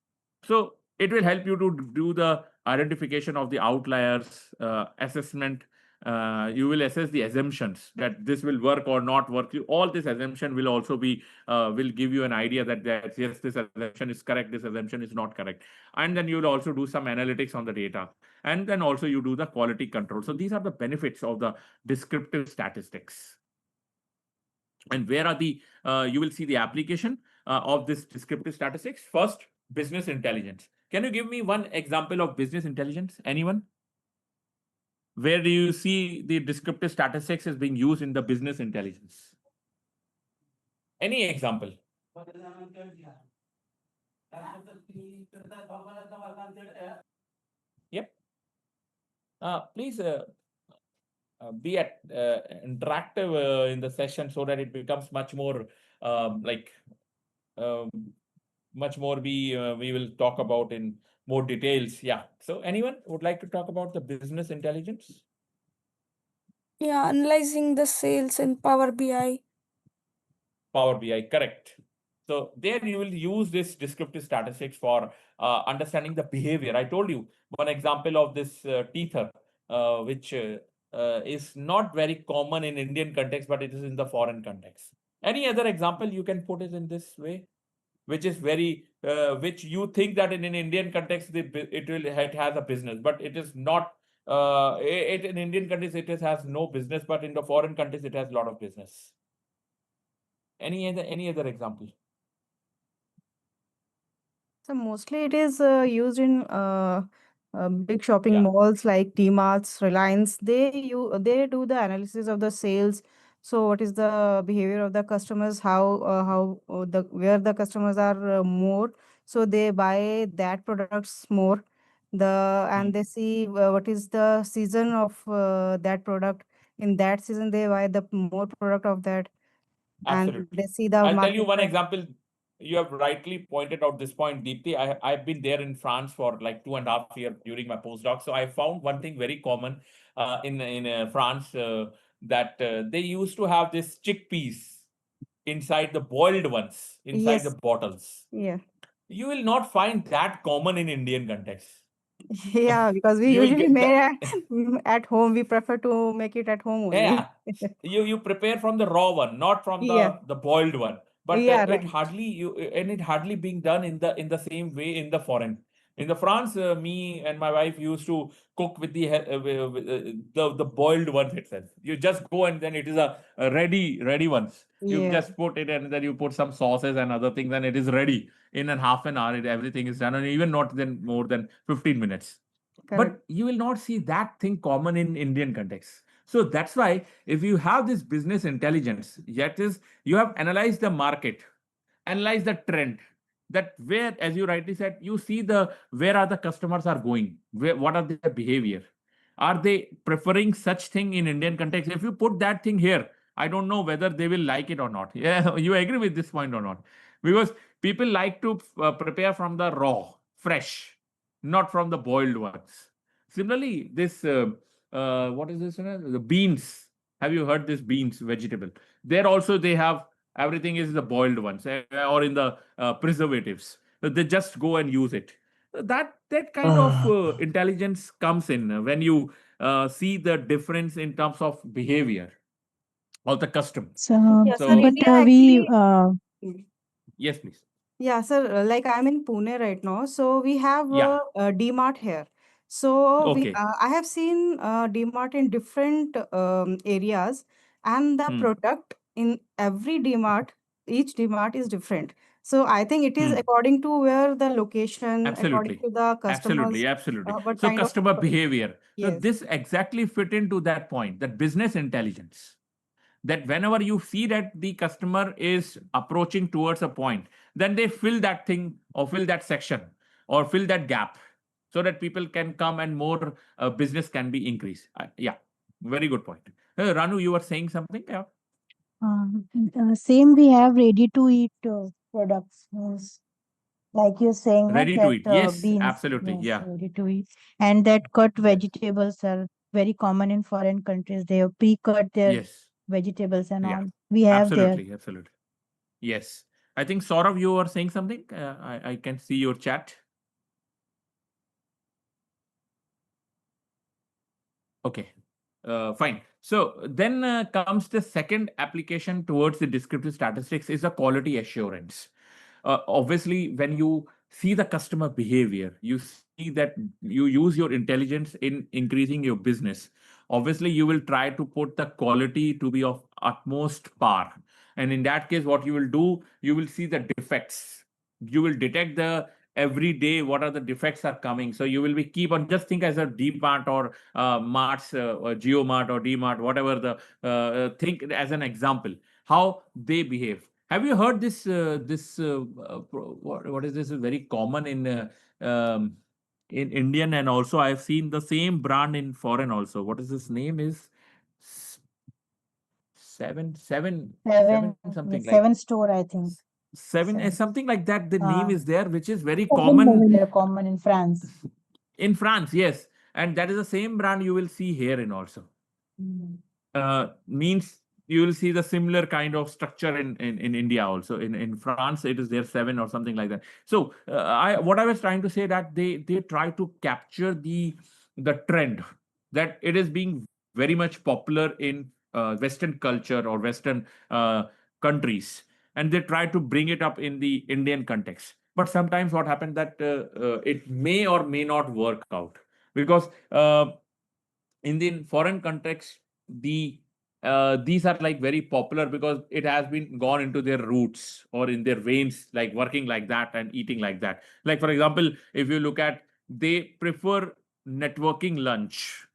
So it will help you to do the identification of the outliers, assessment. You will assess the assumptions that this will work or not work. All this assumption will also be will give you an idea that yes, this assumption is correct, this assumption is not correct. And then you'll also do some analytics on the data, and then also you do the quality control. So these are the benefits of the descriptive statistics. And where are the you will see the application of this descriptive statistics. First, business intelligence. Can you give me one example of business intelligence? Anyone? Where do you see the descriptive statistics is being used in the business intelligence? Any example? Yep. Please be interactive in the session so that it becomes much more like um, much more we will talk about in more details. Yeah. So anyone would like to talk about the business intelligence? Yeah, analyzing the sales in Power BI. Power BI, correct. So there you will use this descriptive statistics for understanding the behavior. I told you one example of this teether, which is not very common in Indian context, but it is in the foreign context. Any other example you can put it in this way, which is very, which you think that in an Indian context it has a business, but it is not. It in Indian countries has no business, but in the foreign countries it has a lot of business. Any other example? So mostly it is used in big shopping Yeah. malls like D-Marts, Reliance. They do the analysis of the sales. So what is the behavior of the customers? How the where the customers are more. So they buy that products more. And they see what is the season of that product. In that season, they buy the more product of that, and Absolutely. they see the I'll tell you market one trend. example. You have rightly pointed out this point, Deepti. I've been there in France for like 2.5 years during my postdoc. So I found one thing very common in France that they used to have this chickpeas inside the boiled ones, inside the Yes, bottles. yeah. You will not find that common in Indian context. Yeah, because we You will usually get made the at home. We prefer to make it at home only. yeah, you prepare from the raw one, not from Yeah, the boiled one. But yeah, it right. hardly it hardly being done in the same way in the foreign. In the France, me and my wife used to cook with the boiled ones itself. You just go and then it is a ready ones. You Yeah, just put it and then you put some sauces and other things and it is ready in a half an hour. Everything is done and even not then more than 15 minutes. correct. But you will not see that thing common in Indian context. So that's why if you have this business intelligence, yet is you have analyzed the market, analyze the trend, that where, as you rightly said, you see the where are the customers are going, where, what are their behavior, are they preferring such thing in Indian context? If you put that thing here, I don't know whether they will like it or not. Yeah, you agree with this point or not? Because people like to prepare from the raw, fresh, not from the boiled ones. Similarly, this what is this? The beans. Have you heard this beans vegetable? There also they have everything is the boiled ones or in the preservatives. So they just go and use it. That kind of intelligence comes in when you see the difference in terms of behavior of the customer. So, Yeah, sir, So but India we, actually. yes, please. yeah, sir, like I'm in Pune right now. So we have Yeah. a D-Mart here. So Okay. I have seen D-Mart in different areas, and the Hmm. product in every D-Mart, each D-Mart is different. So I think it is Hmm. according to where the location, according Absolutely. to the Absolutely. customers, Absolutely. what So kind of customer people. behavior. So Yes. this exactly fit into that point, that business intelligence. That whenever you see that the customer is approaching towards a point, then they fill that thing or fill that section or fill that gap so that people can come and more business can be increased. Yeah, very good point. Ranu, you were saying something? Yeah. Same we have ready to eat products. Yes. Like you're saying, na, Ready to that eat. Yes, beans, absolutely. yes, Yeah. ready to eat. And that cut Yes. vegetables are very common in foreign countries. They have pre-cut their Yes. vegetables and Yeah. all. We have there. Absolutely. Absolutely. Yes. I think Saurav, you were saying something. I can see your chat. Okay, fine. So then comes the second application towards the descriptive statistics is the quality assurance. Obviously, when you see the customer behavior, you see that you use your intelligence in increasing your business. Obviously, you will try to put the quality to be of utmost par. And in that case, what you will do, you will see the defects. You will detect the every day what are the defects are coming. So you will be keep on just think as a DMart or Mart's or GeoMart or DMart, whatever the think as an example how they behave. Have you heard what is this is very common in Indian, and also I've seen the same brand in foreign also. What is this name is S- seven Seven, something like seven store, I think. seven Seven. something like that. The name Uh, is there, which is very they common are common in France. in France. Yes, and that is the same brand you will see here in also. Means you will see the similar kind of structure in India also. In France, it is there seven or something like that. So I was trying to say that they try to capture the trend that it is being very much popular in Western culture or Western countries, and they try to bring it up in the Indian context. But sometimes what happens that it may or may not work out because in the foreign context these are like very popular because it has been gone into their roots or in their veins, like working like that and eating like that. Like for example, if you look at, they prefer networking lunch,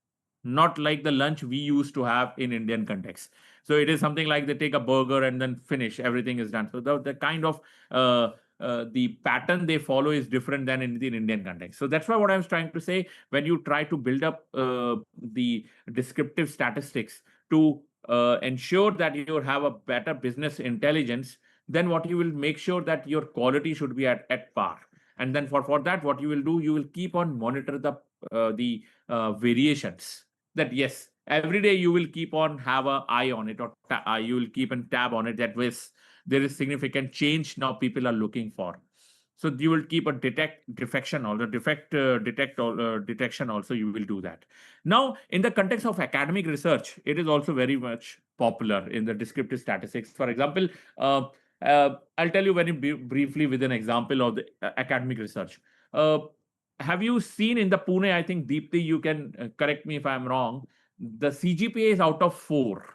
not like the lunch we used to have in Indian context. So it is something like they take a burger and then finish, everything is done. So the kind of the pattern they follow is different than in the Indian context. So that's why what I was trying to say, when you try to build up the descriptive statistics to ensure that you have a better business intelligence, then what you will make sure that your quality should be at par. And then for that, what you will do, you will keep on monitor the variations. That yes, every day you will keep on have a eye on it, or you will keep a tab on it, that yes, there is significant change now people are looking for. So you will keep a detect defection or the detection also, you will do that. Now in the context of academic research, it is also very much popular in the descriptive statistics. For example, I'll tell you very briefly with an example of the academic research. uh, have you seen in the Pune, I think Deepthi, you can correct me if I'm wrong, the CGPA is out of 4.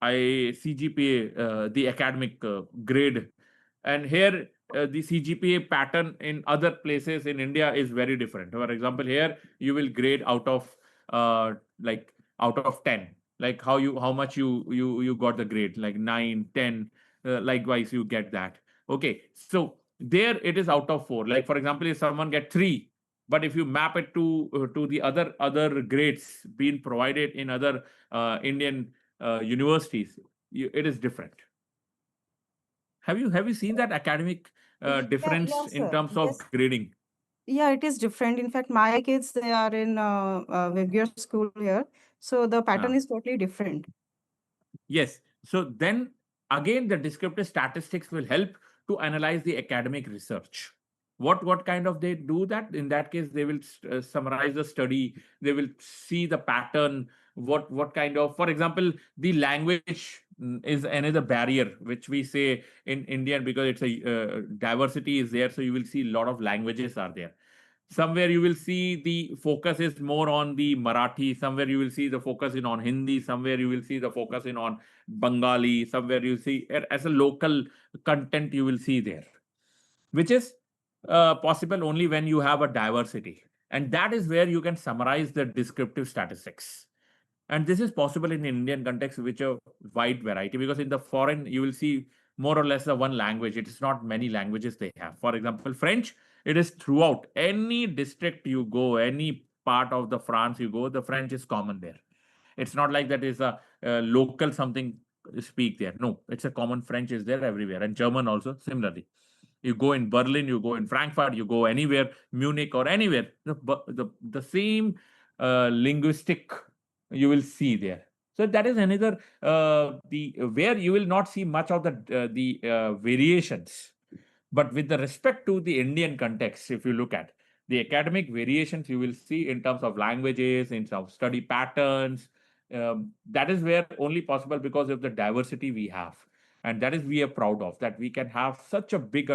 CGPA, the academic grade. And here, the CGPA pattern in other places in India is very different. For example, here you will grade out of like out of 10, like how much you got the grade, like 9, 10, likewise you get that. Okay, so there it is out of 4. Like for example, if someone get 3, but if you map it to the other grades being provided in other Indian universities, it is different. Have you seen that academic difference in sir. terms of Yes. grading? Yeah, it is different. In fact, my kids, they are in Viguer school here. So the pattern Ah. is totally different. Yes. So then again, the descriptive statistics will help to analyze the academic research. What kind of they do that? In that case, they will summarize the study. They will see the pattern. What kind of, for example, the language is another barrier which we say in Indian, because it's a diversity is there. So you will see a lot of languages are there. Somewhere you will see the focus is more on the Marathi, somewhere you will see the focus in on Hindi, somewhere you will see the focus in on Bengali, somewhere you see as a local content you will see there, which is possible only when you have a diversity. And that is where you can summarize the descriptive statistics. And this is possible in Indian context, which a wide variety, because in the foreign you will see more or less the one language. It is not many languages they have. For example, French, it is throughout any district you go, any part of the France you go, the French is common there. It's not like that is a local something speak there. No, it's a common. French is there everywhere, and German also similarly. You go in Berlin, you go in Frankfurt, you go anywhere, Munich or anywhere, the same linguistic you will see there. So that is another the where you will not see much of the variations. But with the respect to the Indian context, if you look at the academic variations, you will see in terms of languages, in terms of study patterns. That is where only possible because of the diversity we have, and that is we are proud of, that we can have such a big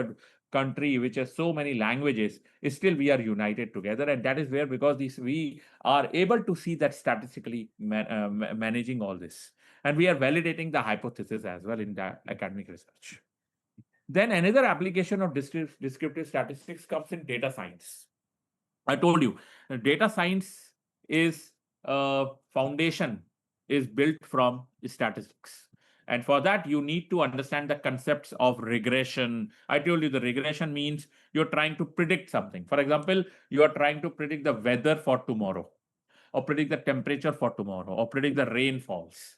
country which has so many languages. Still, we are united together, and that is where, because this we are able to see that statistically managing all this, and we are validating the hypothesis as well in the academic research. Then another application of descriptive statistics comes in data science. I told you, data science is foundation is built from statistics. And for that, you need to understand the concepts of regression. I told you the regression means you're trying to predict something. For example, you are trying to predict the weather for tomorrow, or predict the temperature for tomorrow, or predict the rainfalls.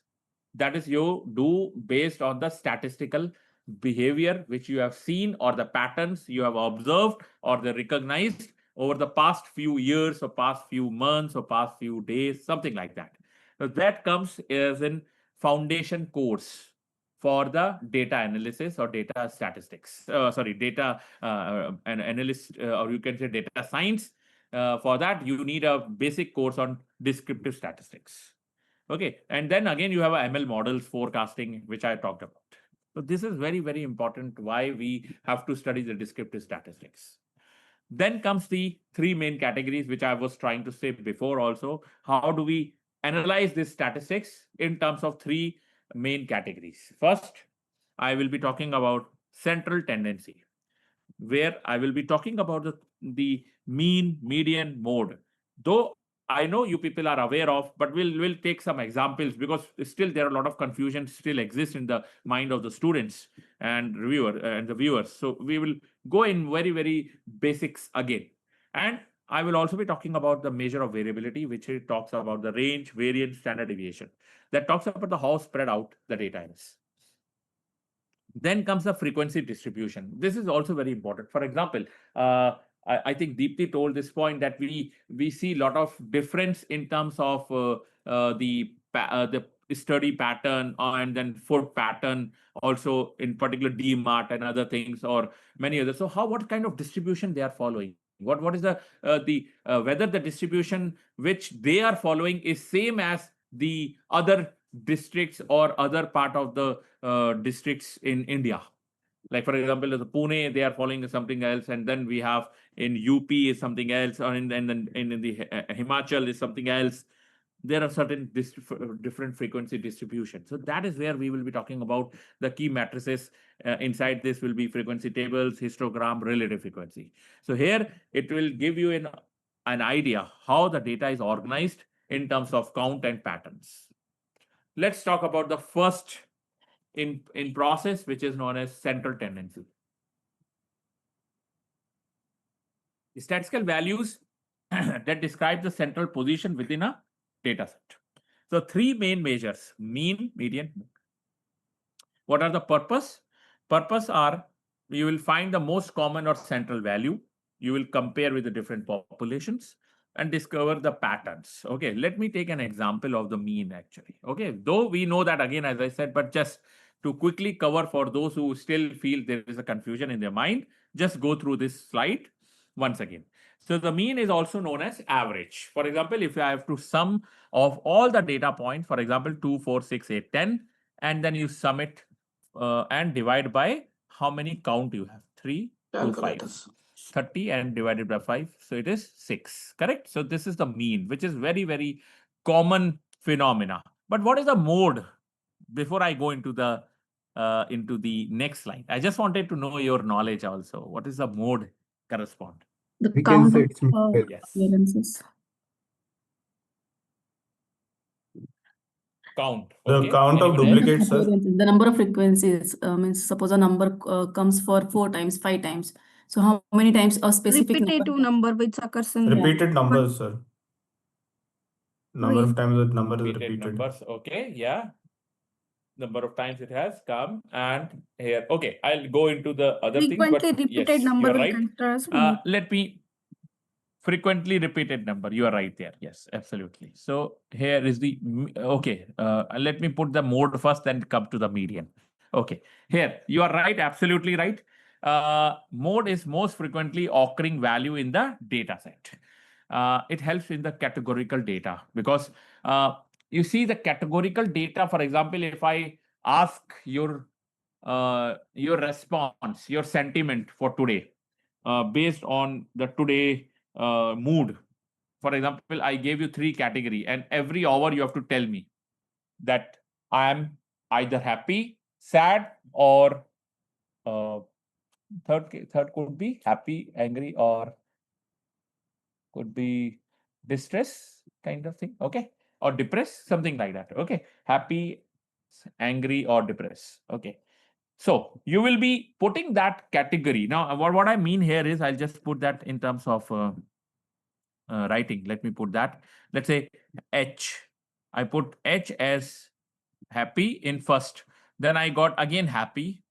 That is, you do based on the statistical behavior which you have seen, or the patterns you have observed or the recognized over the past few years or past few months or past few days, something like that. So that comes as in foundation course for the data analysis or data statistics. Sorry, data an analyst, or you can say data science. For that, you need a basic course on descriptive statistics. Okay, and then again you have a ML models forecasting, which I talked about. So this is very, very important why we have to study the descriptive statistics. Then comes the 3 main categories, which I was trying to say before also. How do we analyze this statistics in terms of 3 main categories? First, I will be talking about central tendency, where I will be talking about the mean, median, mode. Though I know you people are aware of, but we'll take some examples, because still there are a lot of confusion still exists in the mind of the students and the viewers. So we will go in very, very basics again. And I will also be talking about the measure of variability, which it talks about the range, variance, standard deviation. That talks about the how spread out the data is. Then comes the frequency distribution. This is also very important. For example, I think Deepti told this point that we see a lot of difference in terms of the study pattern, and then food pattern, also in particular DMART and other things, or many others. So what kind of distribution they are following? What is the whether the distribution which they are following is same as the other districts or other part of the districts in India. Like for example, the Pune, they are following something else, and then we have in UP is something else, or in the Himachal is something else. There are certain different frequency distribution. So that is where we will be talking about the key matrices. Inside this will be frequency tables, histogram, relative frequency. So here it will give you an idea how the data is organized in terms of count and patterns. Let's talk about the first in process, which is known as central tendency. Statistical values that describe the central position within a data set. So three main measures: mean, median, mode. What are the purpose? Purpose are, you will find the most common or central value. You will compare with the different populations and discover the patterns. Okay, let me take an example of the mean actually. Okay, though we know that again, as I said, but just to quickly cover for those who still feel there is a confusion in their mind, just go through this slide once again. So the mean is also known as average. For example, if I have to sum of all the data points, for example, 2, 4, 6, 8, 10, and then you sum it and divide by how many count you have, 3, 2, 5. 30 and divided by 5, so it is 6, correct? So this is the mean, which is very, very common phenomena. But what is the mode? Before I go into the next slide, I just wanted to know your knowledge also. What is the mode correspond? The We can count say of it's mid. Yes, appearances. count. The Okay, count of anyone else? duplicates, sir. Appearances. The number of frequencies means suppose a number comes for 4 times, 5 times. So how many times a specific Repetitive number which occurs in Repeated numbers, sir. Number of Read. times that number is Repeated repeated. numbers. Okay, yeah. Number of times it has come, and here. Okay, I'll go into the other things, but Frequently repeated yes, number you're will right. consider as mean. Let me frequently repeated number. You are right there. Yes, absolutely. So here is the okay. Let me put the mode first, then come to the median. Okay, here you are right. Absolutely right. Mode is most frequently occurring value in the data set. It helps in the categorical data because you see the categorical data. For example, if I ask your response, your sentiment for today, based on the today mood. For example, I gave you 3 category, and every hour you have to tell me that I am either happy, sad, or third could be happy, angry, or could be distress kind of thing. Okay, or depressed, something like that. Okay, happy, angry, or depressed. Okay. So you will be putting that category. Now, what I mean here is, I'll just put that in terms of writing. Let me put that. Let's say H. I put H as happy in first. Then I got again happy.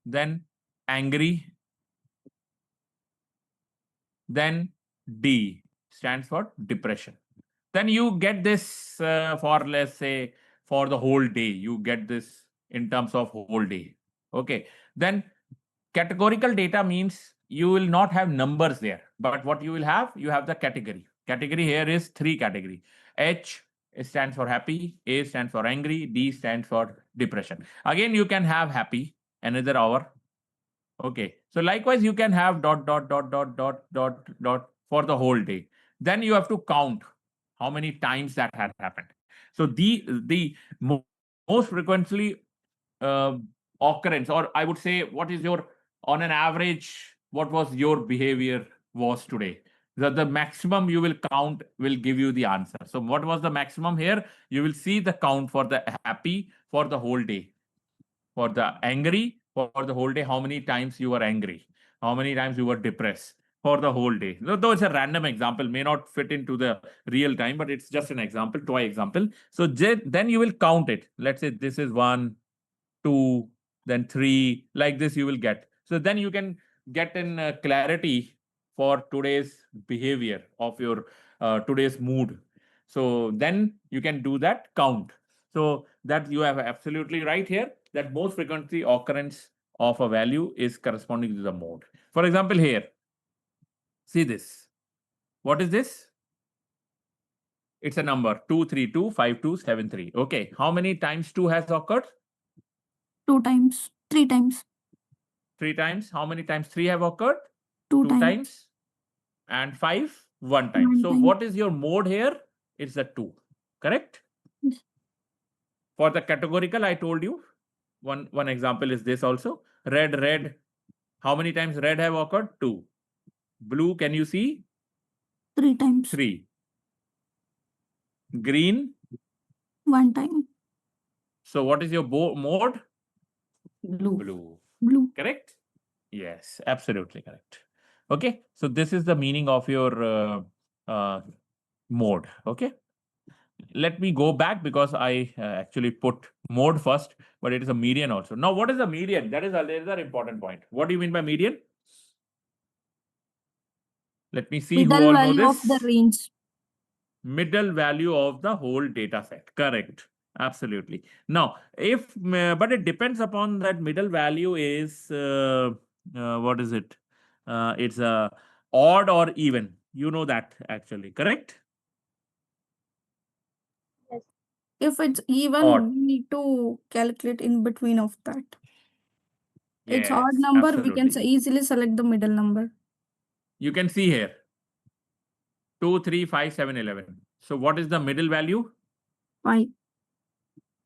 Then angry. Then D stands for depression. Then you get this for, let's say, for the whole day. You get this in terms of whole day. Okay. Then categorical data means you will not have numbers there, but what you will have, you have the category. Category here is 3 category. H stands for happy, A stands for angry, D stands for depression. Again, you can have happy another hour. Okay, so likewise you can have dot for the whole day. Then you have to count how many times that had happened. So the most frequently occurrence, or I would say, what is your, on an average, what was your behavior was today? The maximum you will count will give you the answer. So what was the maximum here? You will see the count for the happy for the whole day, for the angry for the whole day, how many times you were angry, how many times you were depressed for the whole day. Though it's a random example, may not fit into the real time, but it's just an example, toy example. So then you will count it. Let's say this is 1, 2, then 3, like this you will get. So then you can get in clarity for today's behavior of your today's mood. So then you can do that count. So that you have absolutely right here, that most frequently occurrence of a value is corresponding to the mode. For example, here, see this. What is this? It's a number 2325273. Okay, how many times 2 has occurred? 2 times, 3 times, 3 times. How many times 3 have occurred? 2 2 times, times. And 5 1 time. 1 So time. what is your mode here? It's a 2. Correct? Yes. For the categorical, I told you one example is this also. Red. How many times red have occurred? 2. Blue, can you see? 3 times. 3. Green. 1 time. So what is your mode? Blue. Blue. Correct? Yes, absolutely correct. Okay, so this is the meaning of your mode. Okay, let me go back because I actually put mode first, but it is a median also. Now, what is the median? That is another important point. What do you mean by median? Let me see who Middle all know value of the this. range. Middle value of the whole data set. Correct. Absolutely. Now, if but it depends upon that middle value is what is it? It's a odd or even. You know that actually. Correct. Yes. If it's even, Odd. we need to calculate in between of that. It's odd Yes. number, we can Absolutely. easily select the middle number. You can see here 2, 3, 5, 7, 11. So what is the middle value? 5.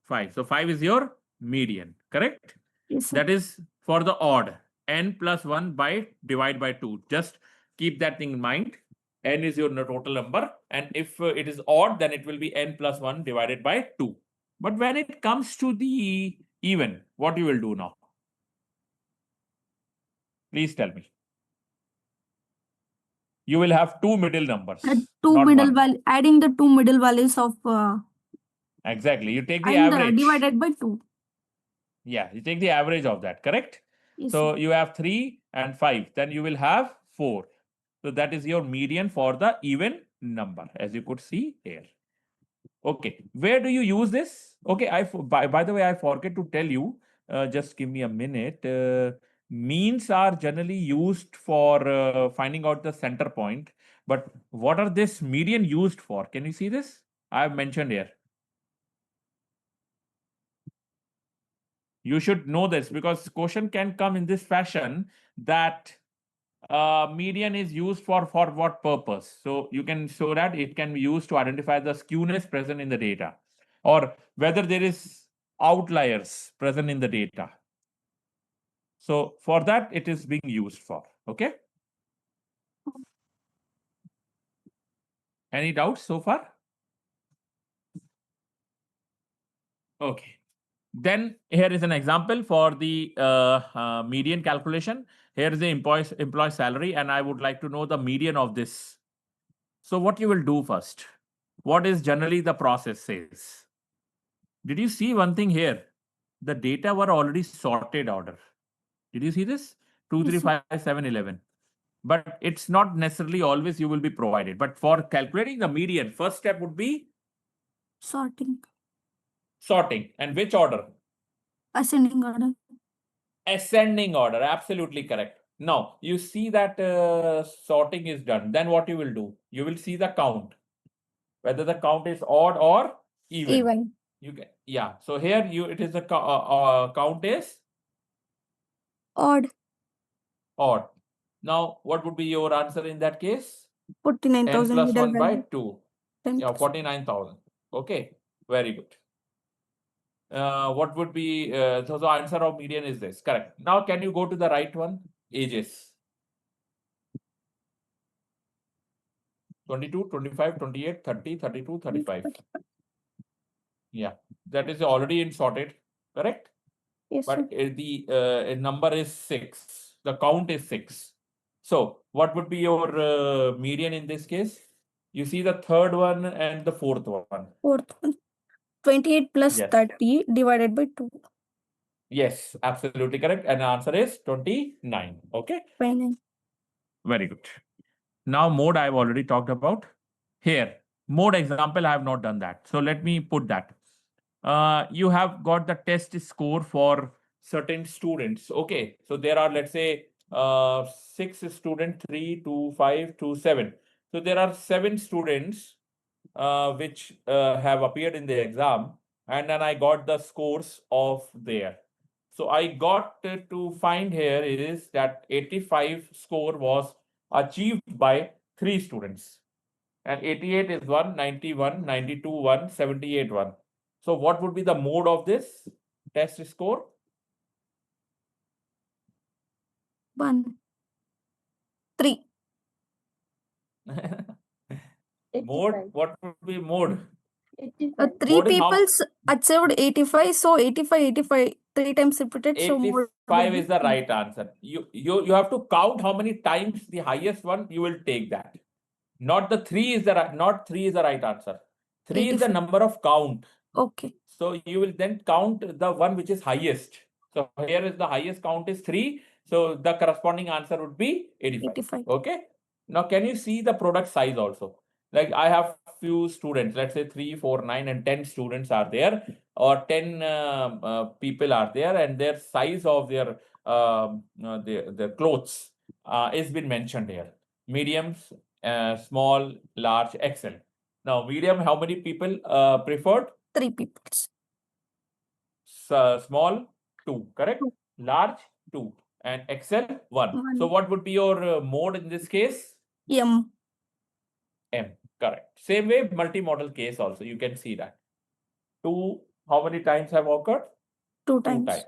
5. So 5 is your median. Correct. Yes, sir. That is for the odd. N plus 1 by divide by 2. Just keep that thing in mind. N is your total number. And if it is odd, then it will be N plus 1 divided by 2. But when it comes to the even, what you will do now? Please tell me. You will have 2 middle numbers. Not one. Adding the 2 middle values of Exactly. You take the and average. divided by 2. Yeah, you take the average of that, correct? Yes, So sir. you have 3 and 5. Then you will have 4. So that is your median for the even number, as you could see here. Okay, where do you use this? Okay, by the way, I forget to tell you. Just give me a minute. Means are generally used for finding out the center point. But what are this median used for? Can you see this? I have mentioned here. You should know this because question can come in this fashion that median is used for what purpose. So you can show that it can be used to identify the skewness present in the data or whether there is outliers present in the data. So for that, it is being used for. Okay. Any doubts so far? Okay. Then here is an example for the median calculation. Here is the employee salary, and I would like to know the median of this. So what you will do first? What is generally the process says? Did you see one thing here? The data were already sorted order. Did you see this? 2, 3, 5, 7, 11. But it's not necessarily always you will be provided. But for calculating the median, first step would be Sorting. sorting. And which order? Ascending order. Ascending order. Absolutely correct. Now, you see that sorting is done. Then what you will do? You will see the count. Whether the count is odd or even. Even. You can, yeah. So here it is the count is Odd. odd. Now, what would be your answer in that case? 49,000 N plus middle 1 by value. 2. 10%. Yeah, 49,000. Okay, very good. What would be, so the answer of median is this, correct. Now, can you go to the right one? Ages. 22, 25, 28, 30, 32, 35. Yeah, that is already in sorted, correct? Yes, sir. But the number is 6. The count is 6. So what would be your median in this case? You see the third one and the fourth one. Fourth one. 28 plus Yes. 30 divided by 2. Yes, absolutely correct. And the answer is 29. Okay. 29. Very good. Now mode I've already talked about. Here, mode example, I have not done that. So let me put that. You have got the test score for certain students. Okay. So there are, let's say, 6 students, 3, 2, 5, 2, 7. So there are 7 students which have appeared in the exam. And then I got the scores of there. So I got to find here is that 85 score was achieved by 3 students. And 88 is 1, 91, 92, 1, 78, 1. So what would be the mode of this test score? 1. 3. Mode, what would be mode? Three Mode is how people's achieved 85, so 85, 85, 3 times repeated, so more would 85 be is the 3. right answer. You have to count how many times the highest one, you will take that. Not the 3 is the right, not 3 is the right answer. 3 is the 85. number of count. Okay. So you will then count the one which is highest. So here is the highest count is 3. So the corresponding answer would be 85. 85. Okay. Now can you see the product size also? Like I have few students, let's say 3, 4, 9 and 10 students are there, or 10 people are there, and their size of their their clothes is been mentioned here. Mediums, small, large, XL. Now medium, how many people preferred? 3 people's. Small 2, correct? 2. Large 2 and XL 1. So 1. what would be your mode in this case? M. M, correct. Same way, multi-model case also, you can see that. 2, how many times have occurred? 2 2 times. times.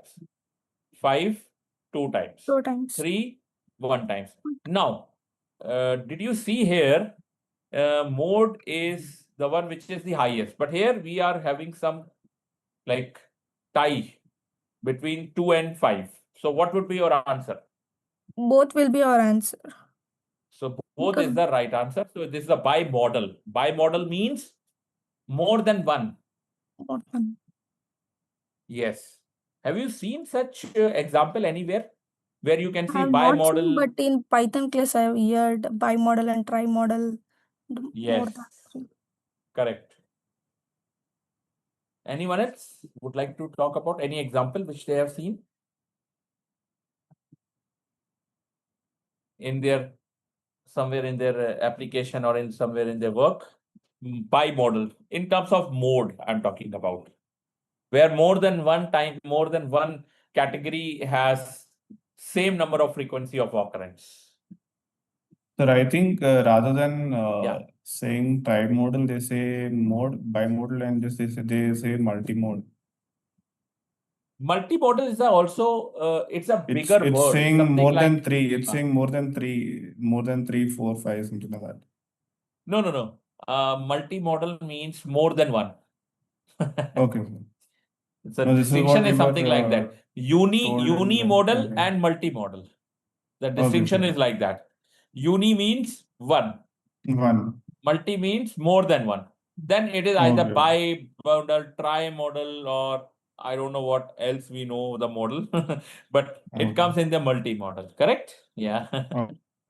5, 2 times. 2 times. 3, 1 times. Now, did you see here, mode is the one which is the highest, but here we are having some like tie between 2 and 5. So what would be your answer? Both will be our answer. So both Because is the right answer. So this is a bi-model. Bi-model means more than one. more than. Yes. Have you seen such example anywhere where you can I see have not seen, bi-model? but in Python class I have heard bimodal and trimodal. More Yes, than 3. correct. Anyone else would like to talk about any example which they have seen in their somewhere in their application or in somewhere in their work? Bi-model in terms of mode I'm talking about, where more than one category has same number of frequency of occurrence. Sir, I think rather than Yeah. saying trimodal, they say bimodal, and they say multimode. Multimodal is also it's a It's bigger word. It's saying something more than like 3. It's saying more than 3, 4, 5, something like that. no. Multimodal means more than one. Okay. So No, this is what distinction we is were something like that. told in the Unimodal okay. and multimodal. The Okay, distinction sir. is like that. Uni means one. One. Multi means more than one. Then it is either Okay. bi-modal, tri-modal, or I don't know what else we know the model, but it Okay. comes in the multi-modal, correct? Yeah.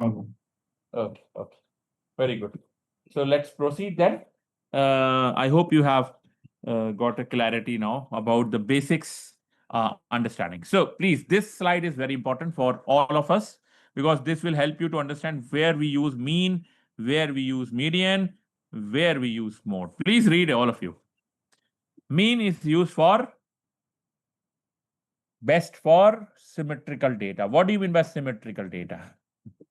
Okay. Okay. Very good. So let's proceed then. I hope you have got a clarity now about the basics understanding. So please, this slide is very important for all of us because this will help you to understand where we use mean, where we use median, where we use mode. Please read, all of you. Mean is used for best for symmetrical data. What do you mean by symmetrical data?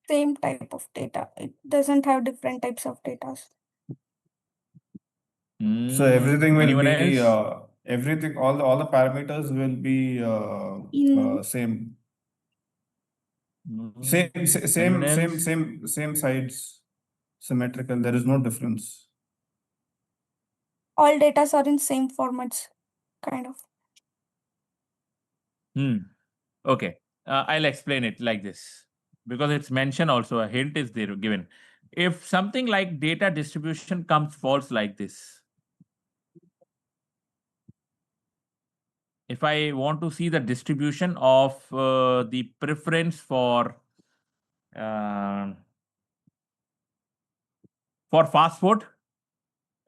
Same type of data. It doesn't have different types of data. So everything will Anyone be else? everything, all the parameters will be In same. Anyone else? Same sides, symmetrical. There is no difference. all data are in same formats, kind of. Okay, I'll explain it like this because it's mentioned also. A hint is there given. If something like data distribution comes false like this, if I want to see the distribution of the preference for fast food,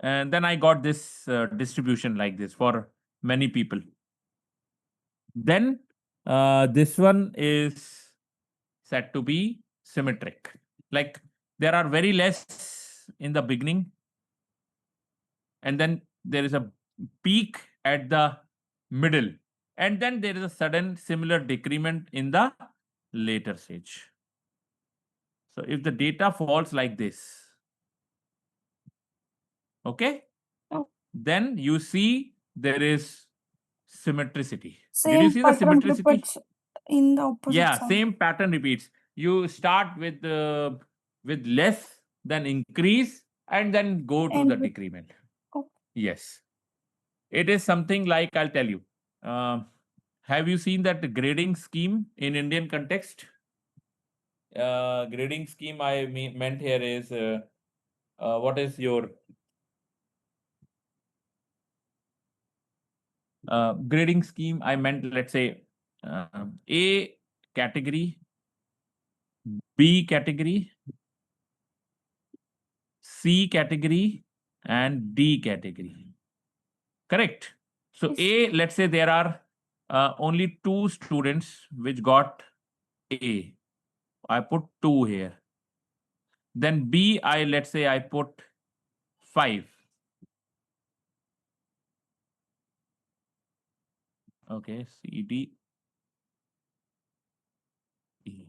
and then I got this distribution like this for many people. Then this one is said to be symmetric. Like there are very less in the beginning, and then there is a peak at the middle, and then there is a sudden similar decrement in the later stage. So if the data falls like this, okay, Oh. then you see there is symmetricity. Did you Same see the pattern symmetricity? repeats in the opposite Yeah, side. same pattern repeats. You start with less, then increase, and then go to And the with- decrement. Oh. Yes. It is something like, I'll tell you. Have you seen that grading scheme in Indian context? Grading scheme I meant here is, what is your grading scheme? I meant, let's say, A category, B category, C category, and D category. Correct. So Yes. A, let's say there are only 2 students which got A. I put 2 here. Then B, let's say I put 5. Okay, C, D, E.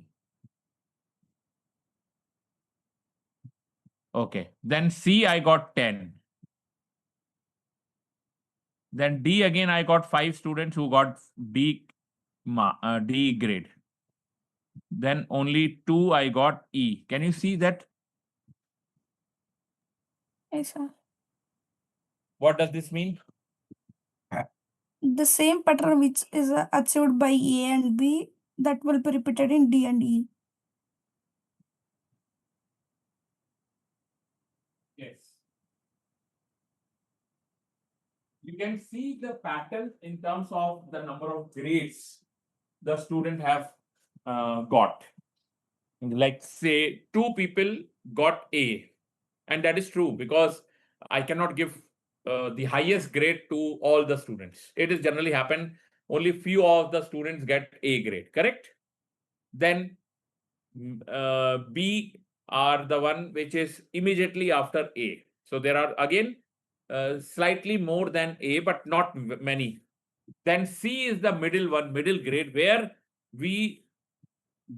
Okay, then C, I got 10. Then D, again, I got 5 students who got D grade. Then only 2 I got E. Can you see that? Yes, sir. What does this mean? The same pattern which is achieved by A and B, that will be repeated in D and E. Yes. You can see the pattern in terms of the number of grades the student have got. Like say 2 people got A, and that is true because I cannot give the highest grade to all the students. It is generally happen only few of the students get A grade, correct? Then B are the one which is immediately after A. So there are again slightly more than A, but not many. Then C is the middle one, middle grade, where we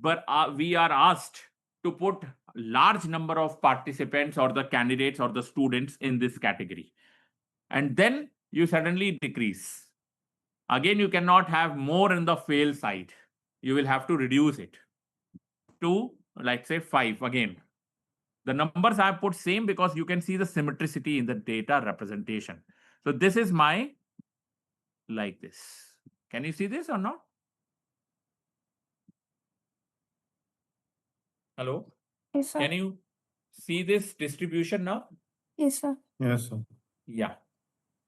are asked to put large number of participants or the candidates or the students in this category. And then you suddenly decrease. Again, you cannot have more in the fail side. You will have to reduce it to, like say, 5 again. The numbers I put same because you can see the symmetricity in the data representation. So this is my, like this. Can you see this or not? Hello? Yes, sir. Can you see this distribution now? Yes, sir. Yes, sir. Yeah.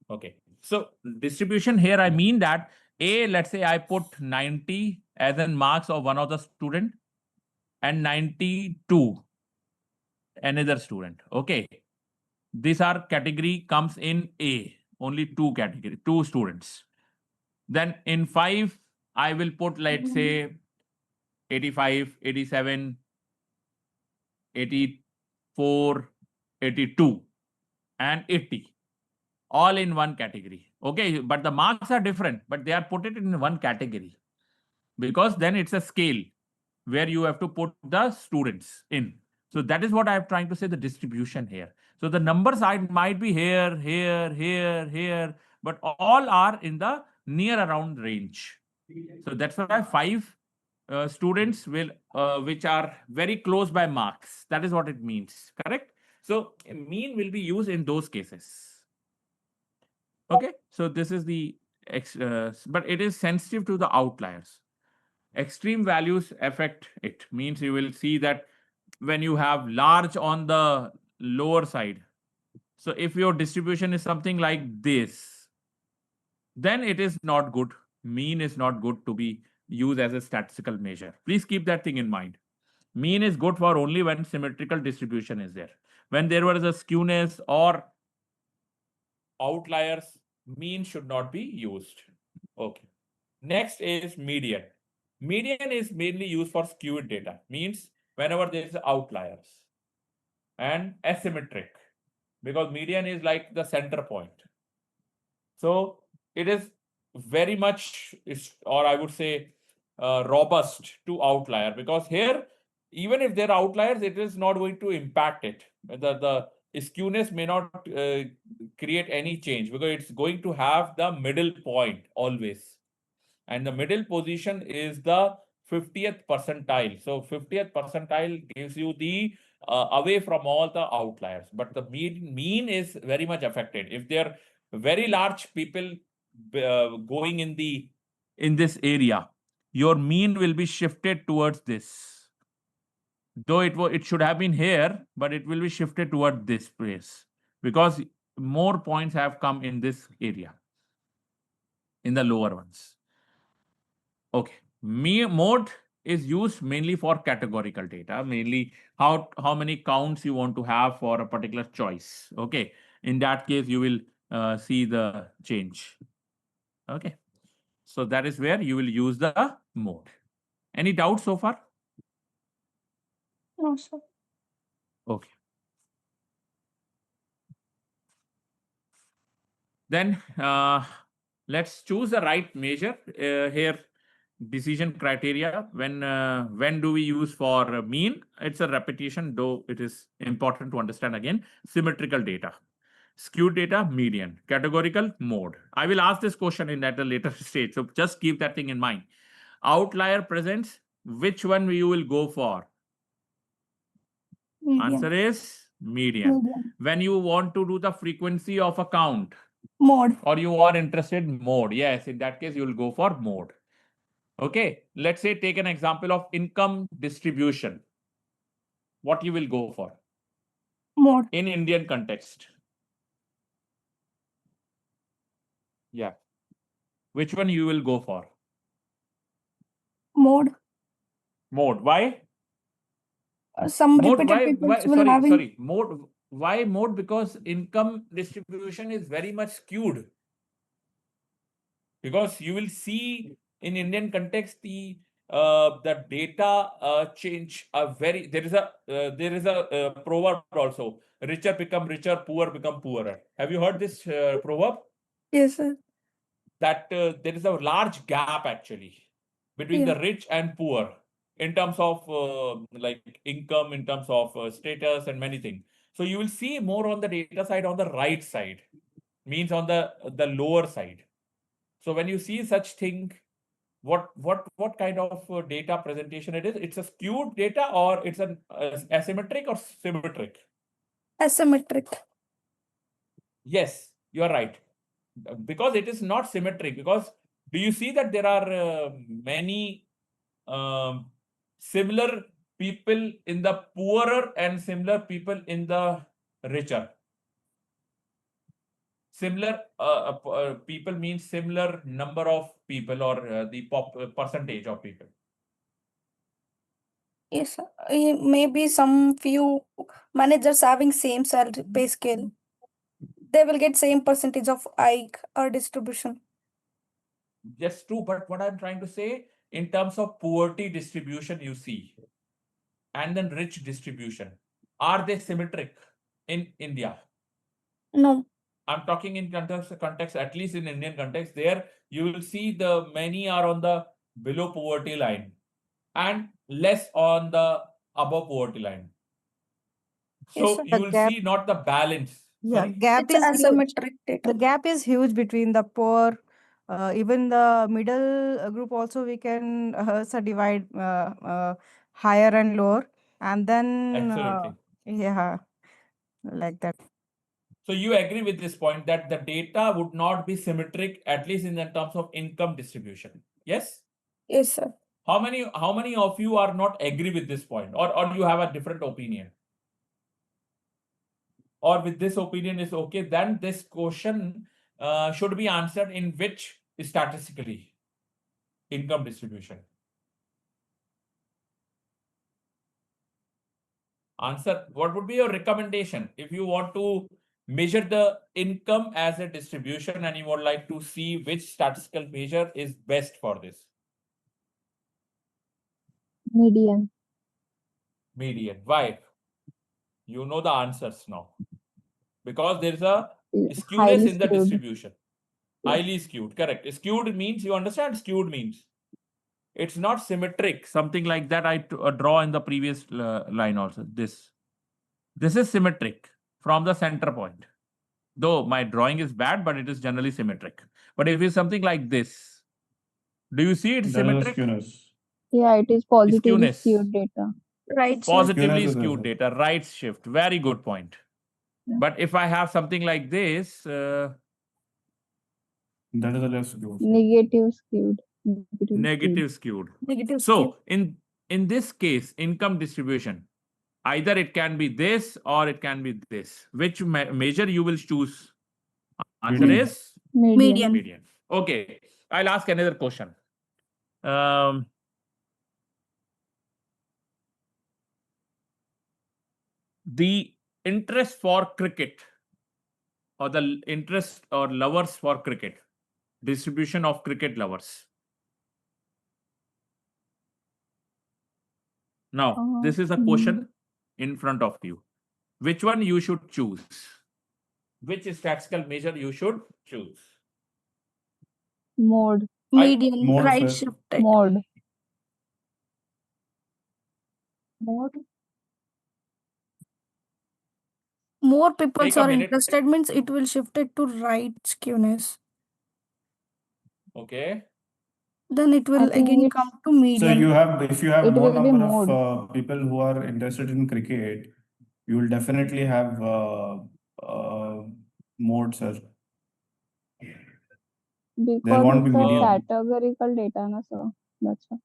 Okay. So distribution here, I mean that A, let's say I put 90 as in marks of one of the student and 92 another student. Okay. These are category comes in A, only 2 category, 2 students. Then in 5, I will put, let's say, 85, 87, 84, 82, and 80, all in one category. Okay, but the marks are different, but they are put it in one category because then it's a scale where you have to put the students in. So that is what I'm trying to say, the distribution here. So the number side might be here, here, here, here, but all are in the near around range. So that's why 5 students will which are very close by marks. That is what it means, correct? So mean will be used in those cases. Okay, so this is the but it is sensitive to the outliers. Extreme values affect it. Means you will see that when you have large on the lower side. So if your distribution is something like this, then it is not good. Mean is not good to be used as a statistical measure. Please keep that thing in mind. Mean is good for only when symmetrical distribution is there. When there was a skewness or outliers, mean should not be used. Okay. Next is median. Median is mainly used for skewed data. Means whenever there is outliers and asymmetric, because median is like the center point. So it is very much, or I would say, robust to outlier, because here, even if there are outliers, it is not going to impact it. The skewness may not create any change because it's going to have the middle point always. And the middle position is the 50th percentile. So 50th percentile gives you the away from all the outliers. But the mean is very much affected. If there are very large people going in this area, your mean will be shifted towards this. Though it should have been here, but it will be shifted toward this place because more points have come in this area, in the lower ones. Okay, mode is used mainly for categorical data, mainly how many counts you want to have for a particular choice. Okay, in that case, you will see the change. Okay, so that is where you will use the mode. Any doubts so far? No, sir. Okay. Then let's choose the right measure here. Decision criteria. When do we use for mean? It's a repetition, though it is important to understand again. Symmetrical data, skewed data, median, categorical, mode. I will ask this question at a later stage, so just keep that thing in mind. Outlier presence, which one you will go for? Median. Answer is median. Median. When you want to do the frequency of a count, Mode. or you are interested in mode, yes, in that case you will go for mode. Okay, let's say take an example of income distribution. What you will go for Mode. in Indian context? Yeah, which one you will go for? Mode. Mode. Why? Some Mode. repeated Why? peoples will having Sorry. Mode. Why mode? Because income distribution is very much skewed. Because you will see in Indian context the data change very. There is a proverb also. Richer become richer, poor become poorer. Have you heard this proverb? Yes, sir. That there is a large gap actually between Yeah. the rich and poor in terms of like income, in terms of status and many things. So you will see more on the data side on the right side, means on the lower side. So when you see such thing, what kind of data presentation it is? It's a skewed data, or it's an asymmetric or symmetric? Asymmetric. Yes, you are right. Because it is not symmetric. Because do you see that there are many similar people in the poorer and similar people in the richer? Similar people means similar number of people, or the percentage of people. Yes, sir. Maybe some few managers having same salary pay scale. They will get same percentage of hike or distribution. Just true, but what I'm trying to say, in terms of poverty distribution, you see, and then rich distribution, are they symmetric in India? No. I'm talking in context, at least in Indian context, there you will see the many are on the below poverty line and less on the above poverty line. Yes, So sir. you The will gap- see not the balance. Yeah, Sorry? gap It's is huge. asymmetric The data. gap is huge between the poor, even the middle group also we can divide higher and lower, and then Absolutely. yeah, like that. So you agree with this point that the data would not be symmetric, at least in the terms of income distribution. Yes? Yes, sir. How many of you are not agree with this point, or you have a different opinion? Or with this opinion is okay, then this question should be answered in which statistically? Income distribution. Answer. What would be your recommendation if you want to measure the income as a distribution and you would like to see which statistical measure is best for this? Median. Median. Why? You know the answers now. Because there is a skewness Highly in the skewed. distribution. Yes. Highly skewed. Correct. Skewed means, you understand skewed means? It's not symmetric. Something like that I draw in the previous line also. This is symmetric from the center point. Though my drawing is bad, but it is generally symmetric. But if it's something like this, do you see it's There is a symmetric? skewness. Yeah, it is positively Skewness. skewed data. Right shift. Positively Skewness is skewed also. data, right shift. Very good point. Yeah. But if I have something like this, That is a less skewed. Negative skewed. negative skewed. Negative skew. So in this case, income distribution, either it can be this or it can be this. Which measure you will choose? Answer Median. is Median. median. Okay, I'll ask another question. The interest for cricket, or the interest or lovers for cricket, distribution of cricket lovers. Now, this is a question in front of you. Which one you should choose? Which statistical measure you should choose? Mode. Median. Mode, Right sir. shifted. Mode. More people Take a are minute. interested means it will shift it to right skewness. Okay. Then it will think again it's- come to So median. if you have It more will be number mode. of people who are interested in cricket, you will definitely have modes, sir. Because won't be it's a median. categorical data, na, sir. That's why.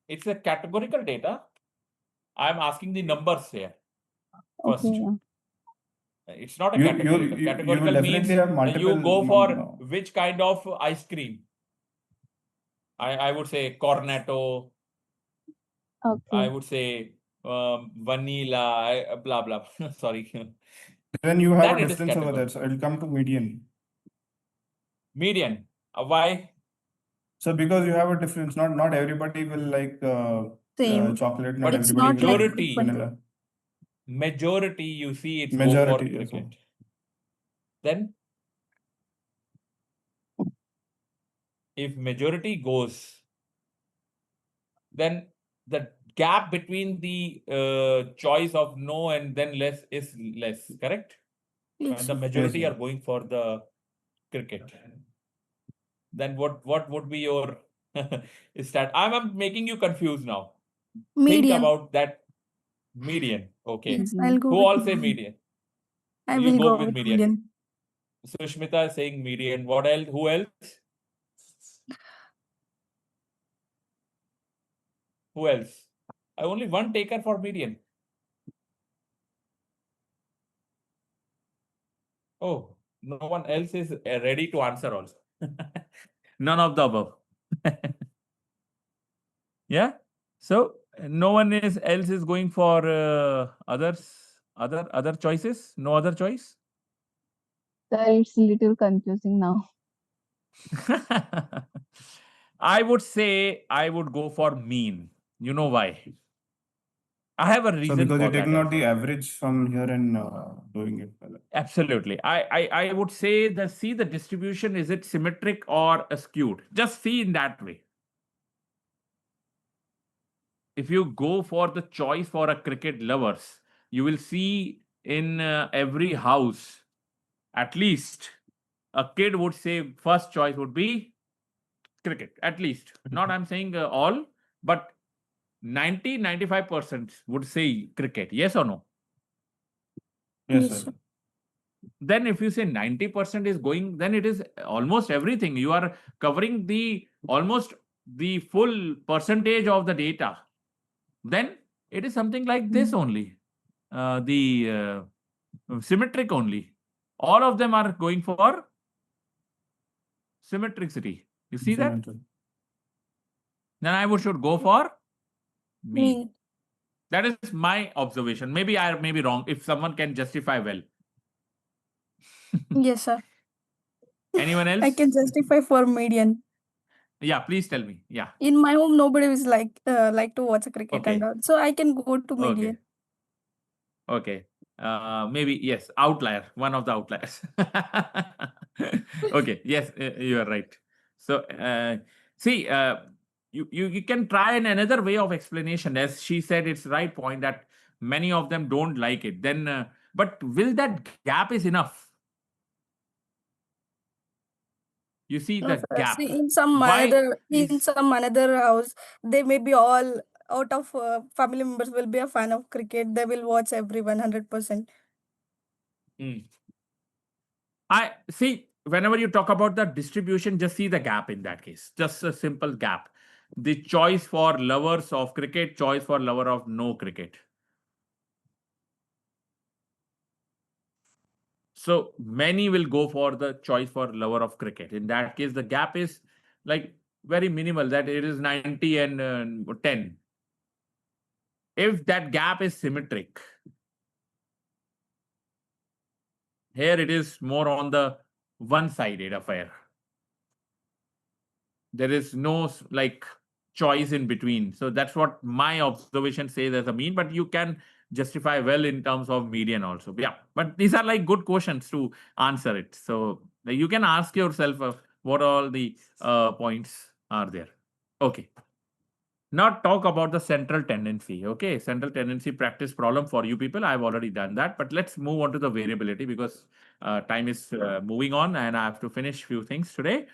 It's a categorical data. I'm asking the numbers here first. Okay, yeah. It's not a You categorical. will Categorical means definitely have multiple. you go for which kind of ice cream. I would say cornetto. I Okay. would say vanilla, blah blah. Sorry. Then you have Then a it is difference over category. there. So it'll come to median. Median. Why? So because you have a difference, not everybody will like Same. chocolate, But not it's everybody not will like like majority. vanilla. Majority, you see, it's Majority, go for yes, sir. cricket. Then, if majority goes, then the gap between the choice of no and then less is less, correct? Yes, When the sir. majority Yes, are sir. going for the cricket, then what would be your stat? I'm making you confused now. Think Median. about that median. Okay. Yes, I'll go Who with all say median. median? I You will go go with with median. median. Sushmita is saying median. What else? Who else? Who else? I only one taker for median. Oh, no one else is ready to answer also. None of the above. Yeah. So no one else is going for other choices. No other choice. Sir, it's a little confusing now. I would say I would go for mean. You know why? I have a So reason because for you're that taking out the also. average from here and doing it. Absolutely. I would say the distribution, is it symmetric or skewed? Just see in that way. If you go for the choice for a cricket lovers, you will see in every house, at least a kid would say first choice would be cricket. At least. Not I'm saying all, but 95% would say cricket. Yes or no? Yes, Yes, sir. sir. Then if you say 90% is going, then it is almost everything. You are covering the almost the full percentage of the data. Then it is something like this only. The symmetric only. All of them are going for symmetricity. You see that? Symmetric. Then I should go for mean. Mean. That is my observation. Maybe I may be wrong. If someone can justify well. Yes, sir. Anyone else? I can justify for median. Yeah, please tell me. Yeah. In my home, nobody is like to watch a cricket and Okay. all. So I can go to median. Okay. Maybe yes, outlier, one of the outliers. Okay, yes, you are right. So see, you can try another way of explanation. As she said, it's right point that many of them don't like it. Then, but will that gap is enough? You see No, the sir. gap. See, in some Why another is house, they may be all out of family members will be a fan of cricket. They will watch everyone 100%. I see, whenever you talk about the distribution, just see the gap in that case. Just a simple gap. The choice for lovers of cricket, choice for lover of no cricket. So many will go for the choice for lover of cricket. In that case, the gap is like very minimal, that it is 90 and 10. If that gap is symmetric, here it is more on the one-sided affair. There is no like choice in between. So that's what my observation says as a mean, but you can justify well in terms of median also. Yeah, but these are like good questions to answer it. So you can ask yourself what all the points are there. Okay. Now talk about the central tendency. Okay, central tendency practice problem for you people. I've already done that, but let's move on to the variability because time is moving on and I have to finish few things today.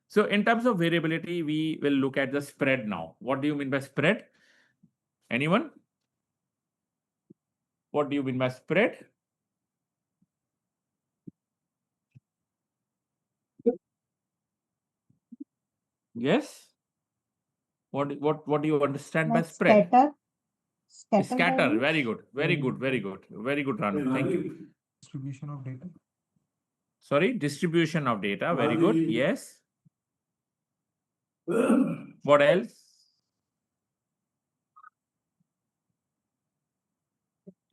So in terms of variability, we will look at the spread now. What do you mean by spread? Anyone? What do you mean by spread? Yes. What do you understand by Like spread? scatter Scatter. values. Very good. Very good. Very good. Very good, Ranu. Thank you. Distribution of data. Sorry, distribution of data. Very good. Yes. What else?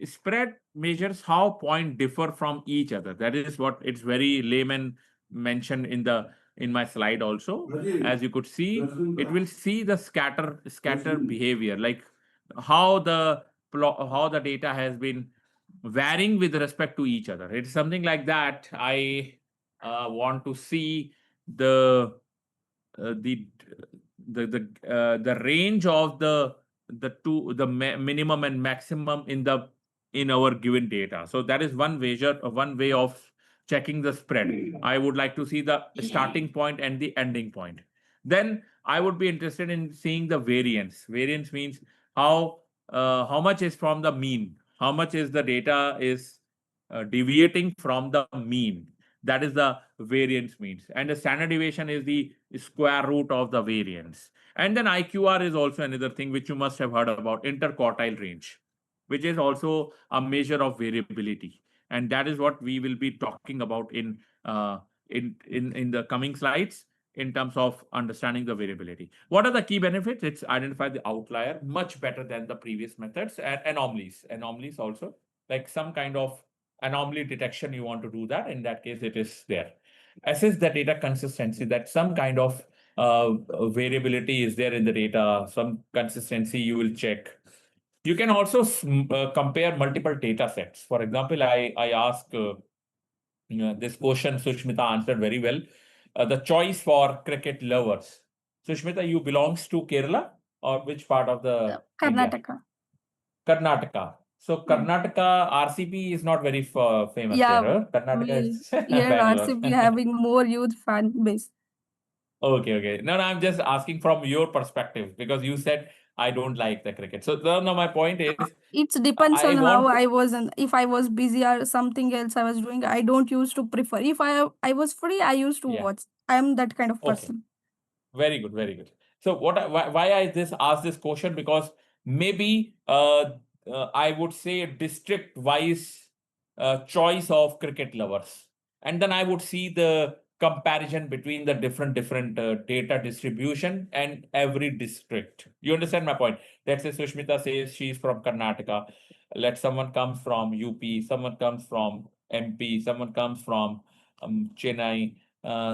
Spread measures how point differ from each other. That is what it's very layman mentioned in my slide also. As you could see, it will see the scatter behavior, like how the data has been varying with respect to each other. It's something like that. I want to see the uh, the the range of the minimum and maximum in our given data. So that is one way of checking the spread. I would like to see the starting point and the ending point. Then I would be interested in seeing the variance. Variance means how much is from the mean, how much is the data is deviating from the mean. That is the variance means. And the standard deviation is the square root of the variance. And then IQR is also another thing which you must have heard about, interquartile range, which is also a measure of variability. And that is what we will be talking about in the coming slides in terms of understanding the variability. What are the key benefits? It's identify the outlier much better than the previous methods, and anomalies also, like some kind of anomaly detection you want to do that. In that case, it is there. Assess the data consistency, that some kind of variability is there in the data, some consistency you will check. You can also compare multiple data sets. For example, I asked this question, Sushmita answered very well. The choice for cricket lovers. Sushmita, you belongs to Kerala or which part of the India? Karnataka. Karnataka. So Yeah. Karnataka RCB is not very famous Yeah, there. Huh? Karnataka is here Bangalore. RCB having more youth fan base. Okay. No, I'm just asking from your perspective because you said I don't like the cricket. So no, my point is It depends I on how want. I was, and if I was busy or something else I was doing, I don't used to prefer. If I was free, I used to Yeah. watch. I am that kind of Okay. person. Very good, very good. So why I ask this question, because maybe I would say district wise choice of cricket lovers, and then I would see the comparison between the different data distribution and every district. You understand my point? Let's say Sushmita says she's from Karnataka. Let someone comes from UP, someone comes from MP, someone comes from Chennai,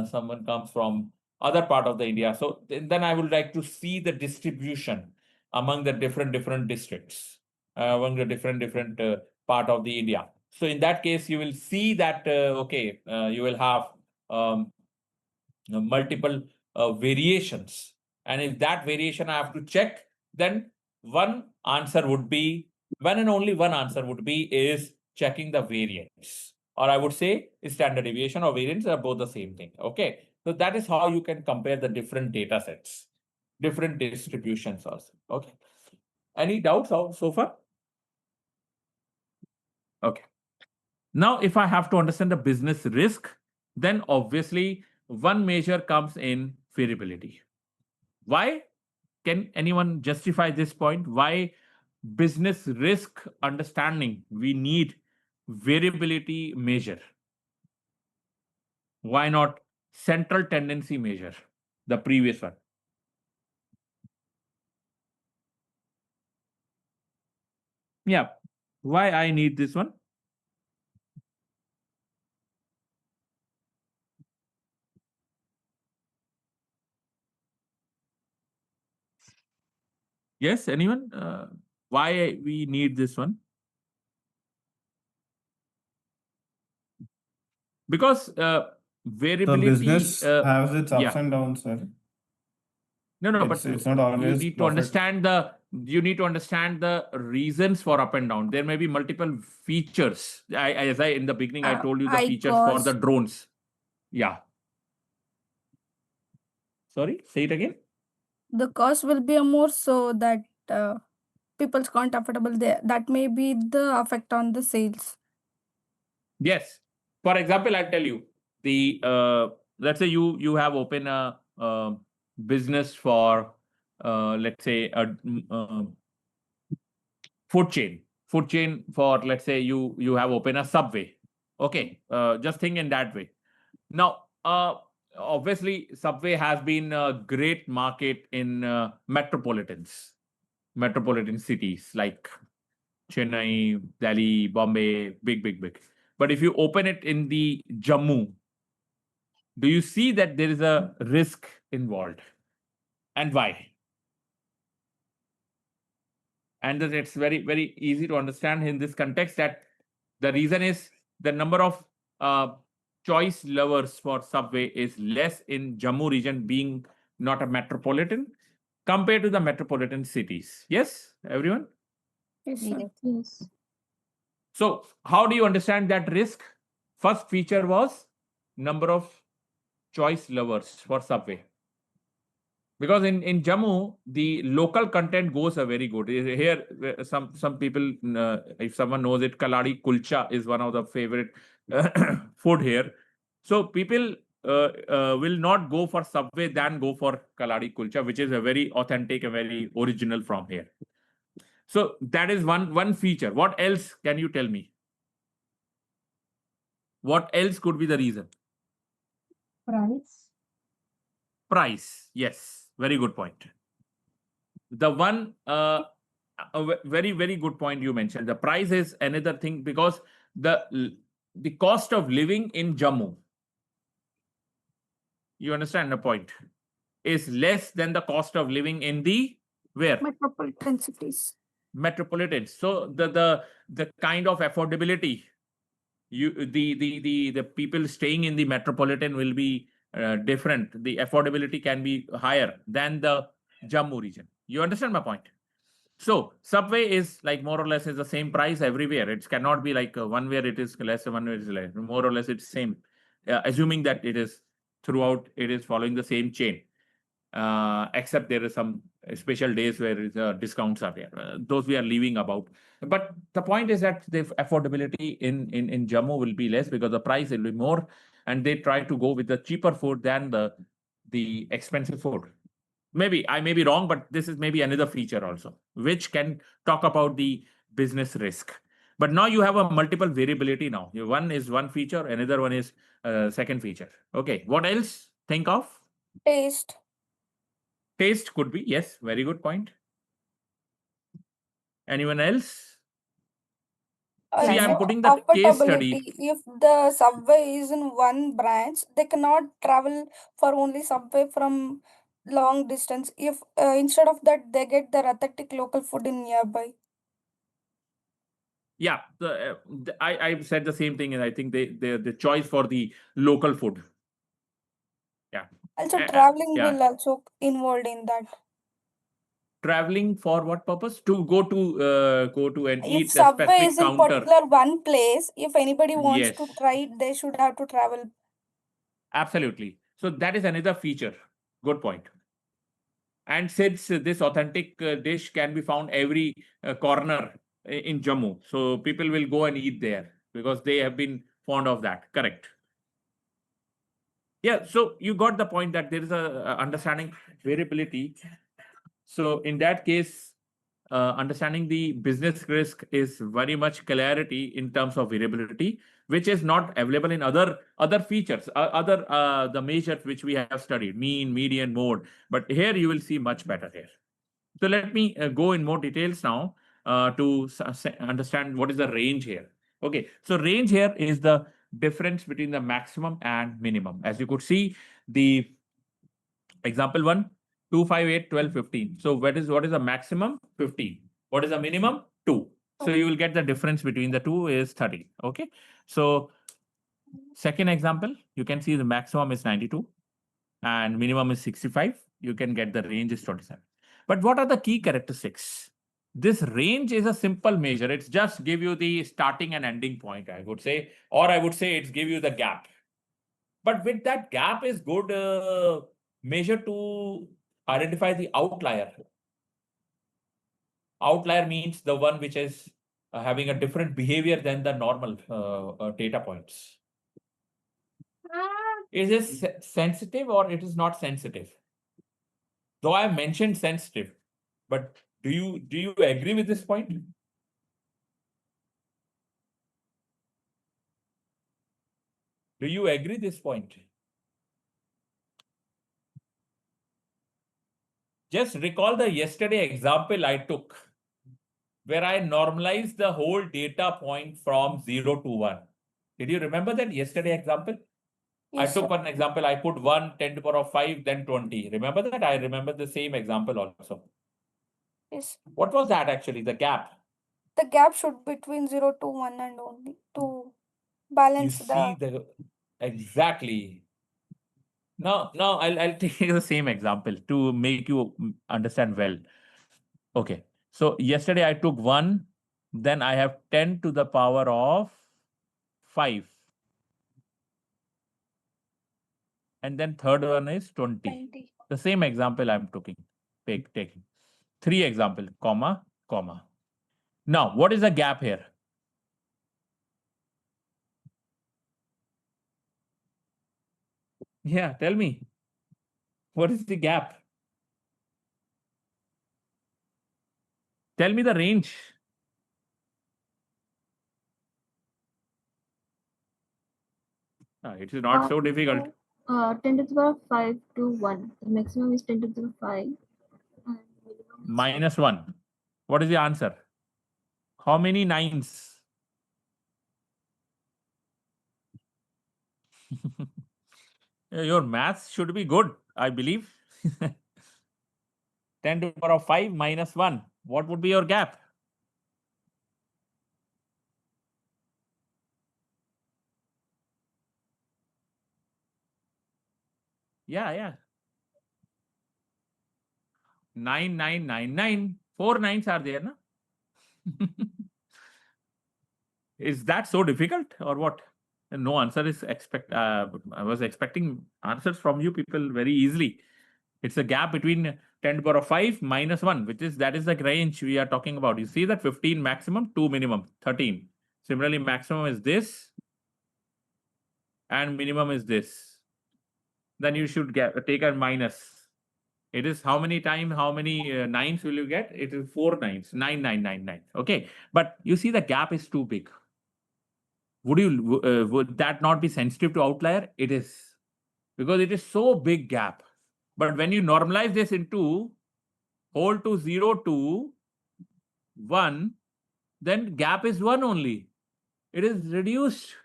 someone comes from other part of the India. So then I would like to see the distribution among the different districts, among the different part of the India. So in that case, you will see that you will have um, multiple variations, and if that variation I have to check, then one and only one answer would be is checking the variance, or I would say standard deviation or variance are both the same thing. Okay, so that is how you can compare the different data sets, different distributions also. Okay, Any doubts so far? Okay. Now, if I have to understand the business risk, then obviously one measure comes in variability. Why? Can anyone justify this point? Why business risk understanding we need variability measure? Why not central tendency measure, the previous one? Yeah. Why I need this one? Yes, anyone? Why we need this one? Because The variability. business has its ups Yeah. and downs, sir. No, It's but not you always need to profit. understand the reasons for up and down. There may be multiple features. As I in the beginning, I told you the high features for the cost. drones. Yeah. Sorry, say it again. The cost will be more so that people can't affordable there. That may be the effect on the sales. Yes. For example, I'll tell you the let's say you have opened a business for let's say a food chain for let's say you have opened a Subway. Okay, just think in that way. Now, obviously, Subway has been a great market in metropolitan cities like Chennai, Delhi, Bombay, big. But if you open it in the Jammu, do you see that there is a risk involved? And why? And that it's very easy to understand in this context that the reason is the number of choice lovers for Subway is less in Jammu region, being not a metropolitan compared to the metropolitan cities. Yes, everyone? Yes, sir. Yes. So how do you understand that risk? First feature was number of choice lovers for Subway. Because in Jammu, the local content goes a very good. Here, some people, if someone knows it, Kaladi Kulcha is one of the favorite food here. So people will not go for Subway than go for Kaladi Kulcha, which is a very authentic and very original from here. So that is one feature. What else can you tell me? What else could be the reason? Price. Price. Yes, very good point. The one very good point you mentioned. The price is another thing because the cost of living in Jammu, you understand the point, is less than the cost of living in the where Metropolitan cities. metropolitan. So the kind of affordability the people staying in the metropolitan will be different. The affordability can be higher than the Jammu region. You understand my point? So Subway is like more or less is the same price everywhere. It cannot be like one where it is less, one where it is less. More or less it's same, assuming that it is throughout. It is following the same chain, except there is some special days where discounts are there. Those we are leaving about. But the point is that the affordability in Jammu will be less because the price will be more, and they try to go with the cheaper food than the expensive food. Maybe I may be wrong, but this is maybe another feature also, which can talk about the business risk. But now you have a multiple variability now. One is one feature, another one is second feature. Okay, what else? Think of Taste. taste could be, yes, very good point. Anyone else? See, I'm Also, putting the case affordability. study. If the subway is in one branch, they cannot travel for only subway from long distance. If instead of that, they get their authentic local food in nearby. Yeah, I said the same thing, and I think the choice for the local food. Yeah. Also, Uh, traveling yeah. will also involved in that. Traveling for what purpose? To go to and If eat a subway specific is in counter. particular one place, if anybody wants Yes, to try it, they should have to travel. absolutely. So that is another feature. Good point. And since this authentic dish can be found every corner in Jammu, so people will go and eat there because they have been fond of that. Correct. Yeah, so you got the point that there is a understanding variability. So in that case, understanding the business risk is very much clarity in terms of variability, which is not available in other features, other the measures which we have studied, mean, median, mode. But here you will see much better here. So let me go in more details now to understand what is the range here. Okay, so range here is the difference between the maximum and minimum. As you could see, the example 1, 2, 5, 8, 12, 15. So what is the maximum? 15. What is the minimum? 2. So you will get the difference between the two is 30. Okay, so second example, you can see the maximum is 92 and minimum is 65. You can get the range is 27. But what are the key characteristics? This range is a simple measure. It's just give you the starting and ending point, I would say, or I would say it's give you the gap. But with that gap is good measure to identify the outlier. Outlier means the one which is having a different behavior than the normal data points. Is it sensitive or it is not sensitive? Though I mentioned sensitive, but do you agree with this point? Do you agree this point? Just recall the yesterday example I took, where I normalized the whole data point from 0 to 1. Did you remember that yesterday example? Yes, I took sir. one example, I put 1, 10 to the power of 5, then 20. Remember that? I remember the same example also. Yes. What was that actually, the gap? The gap should between 0 to 1 and only to You balance see the. exactly. Now I'll take the same example to make you understand well. Okay. So yesterday I took 1, then I have 10 to the power of 5. And then third one is 20. 20. The same example I'm taking. 3 example, comma, comma. Now, what is the gap here? Yeah, tell me. What is the gap? Tell me the range. It is not so difficult. 10 to the power of 5 to 1. The maximum is 10 to the 5. And minimum is -1. What is the answer? How many 9s? Your maths should be good, I believe. 10 to the power of 5 minus 1. What would be your gap? Yeah. 9, 9, 9, 9. 4 9s are there, no? Is that so difficult or what? No answer is I was expecting answers from you people very easily. It's a gap between 10 to the power of 5 minus 1, that is the range we are talking about. You see that 15 maximum, 2 minimum, 13. Similarly, maximum is this and minimum is this. Then you should take a minus. It is how many 9s will you get? It is 4 9s, 9, 9, 9, 9. Okay, but you see the gap is too big. Would that not be sensitive to outlier? It is, because it is so big gap. But when you normalize this into whole to 0 to 1, then gap is 1 only. It is reduced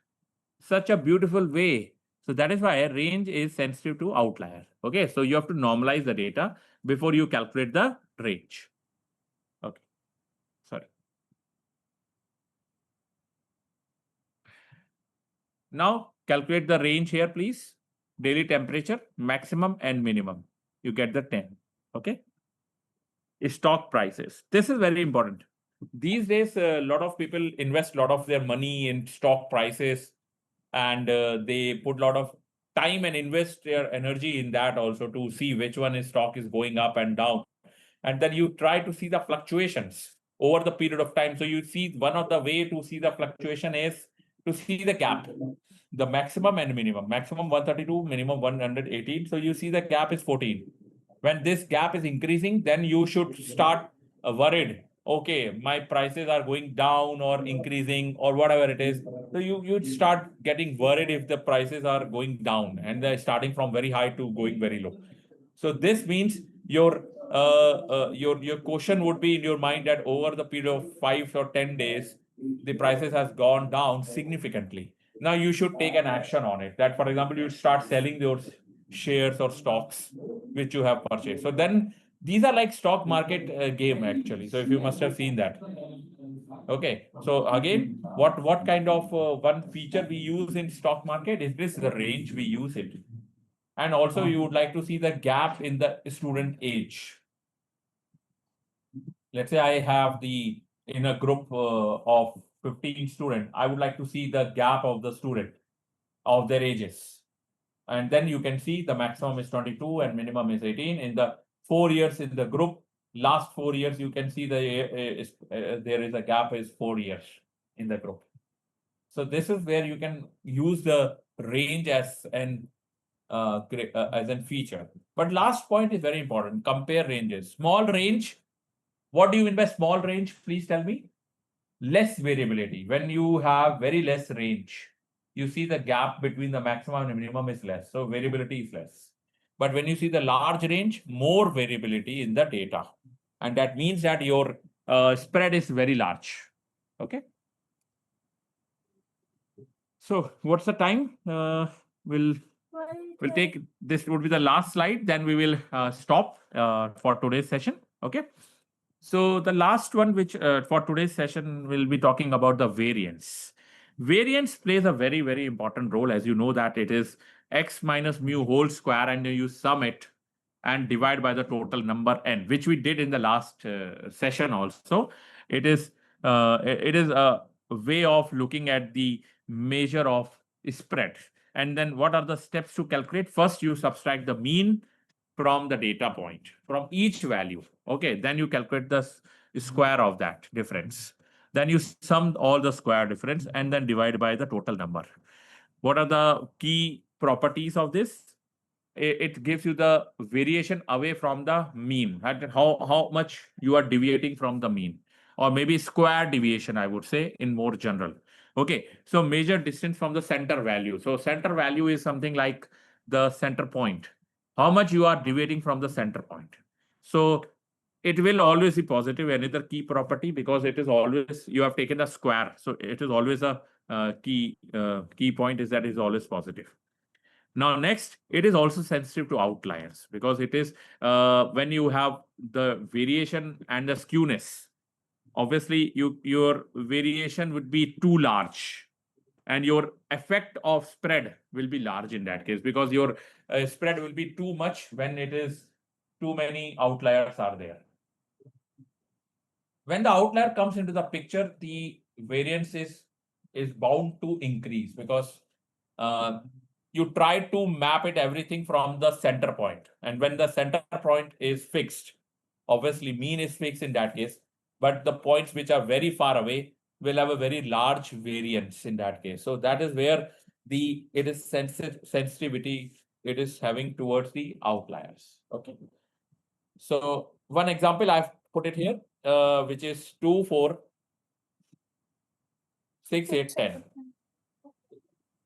such a beautiful way. So that is why range is sensitive to outlier. Okay, so you have to normalize the data before you calculate the range. Okay, sorry. Now calculate the range here, please. Daily temperature, maximum and minimum. You get the 10. Okay. Stock prices. This is very important. These days, a lot of people invest a lot of their money in stock prices, and they put a lot of time and invest your energy in that also to see which one is stock is going up and down. And then you try to see the fluctuations over the period of time. So you see one of the way to see the fluctuation is to see the gap, the maximum and minimum, maximum 132, minimum 118. So you see the gap is 14. When this gap is increasing, then you should start worried. Okay, my prices are going down or increasing or whatever it is. So you start getting worried if the prices are going down and they're starting from very high to going very low. So this means your question would be in your mind that over the period of 5 or 10 days, the prices has gone down significantly. Now you should take an action on it. That, for example, you start selling your shares or stocks which you have purchased. So then these are like stock market game actually. So if you must have seen that. Okay. So again, what kind of one feature we use in stock market is this the range we use it. And also you would like to see the gap in the student age. Let's say I have in a group of 15 students, I would like to see the gap of the student of their ages. And then you can see the maximum is 22 and minimum is 18. In the 4 years in the group, last 4 years, you can see there is a gap is 4 years in the group. So this is where you can use the range as a feature. But last point is very important. Compare ranges. Small range. What do you mean by small range? Please tell me. Less variability. When you have very less range, you see the gap between the maximum and minimum is less. So variability is less. But when you see the large range, more variability in the data. And that means that your spread is very large. Okay. So what's the time? We'll take this would be the last slide. Then we will stop for today's session. Okay. So the last one, which for today's session, we'll be talking about the variance. Variance plays a very, very important role. As you know that it is x minus mu whole square, and you sum it and divide by the total number n, which we did in the last session also. It is a way of looking at the measure of spread. And then what are the steps to calculate? First, you subtract the mean from the data point, from each value. Okay, then you calculate the square of that difference. Then you sum all the square difference and then divide by the total number. What are the key properties of this? It gives you the variation away from the mean, how much you are deviating from the mean, or maybe square deviation, I would say, in more general. Okay, so measure distance from the center value. So center value is something like the center point, how much you are deviating from the center point. So it will always be positive, another key property, because it is always, you have taken the square, so it is always a key point is that is always positive. Now, next, it is also sensitive to outliers, because it is when you have the variation and the skewness, obviously your variation would be too large and your effect of spread will be large in that case, because your spread will be too much when it is too many outliers are there. When the outlier comes into the picture, the variance is bound to increase, because you try to map it everything from the center point. And when the center point is fixed, obviously mean is fixed in that case, but the points which are very far away will have a very large variance in that case. So that is where it is sensitivity it is having towards the outliers. Okay. So one example I've put it here, which is 2, 4, 6, 8, 10.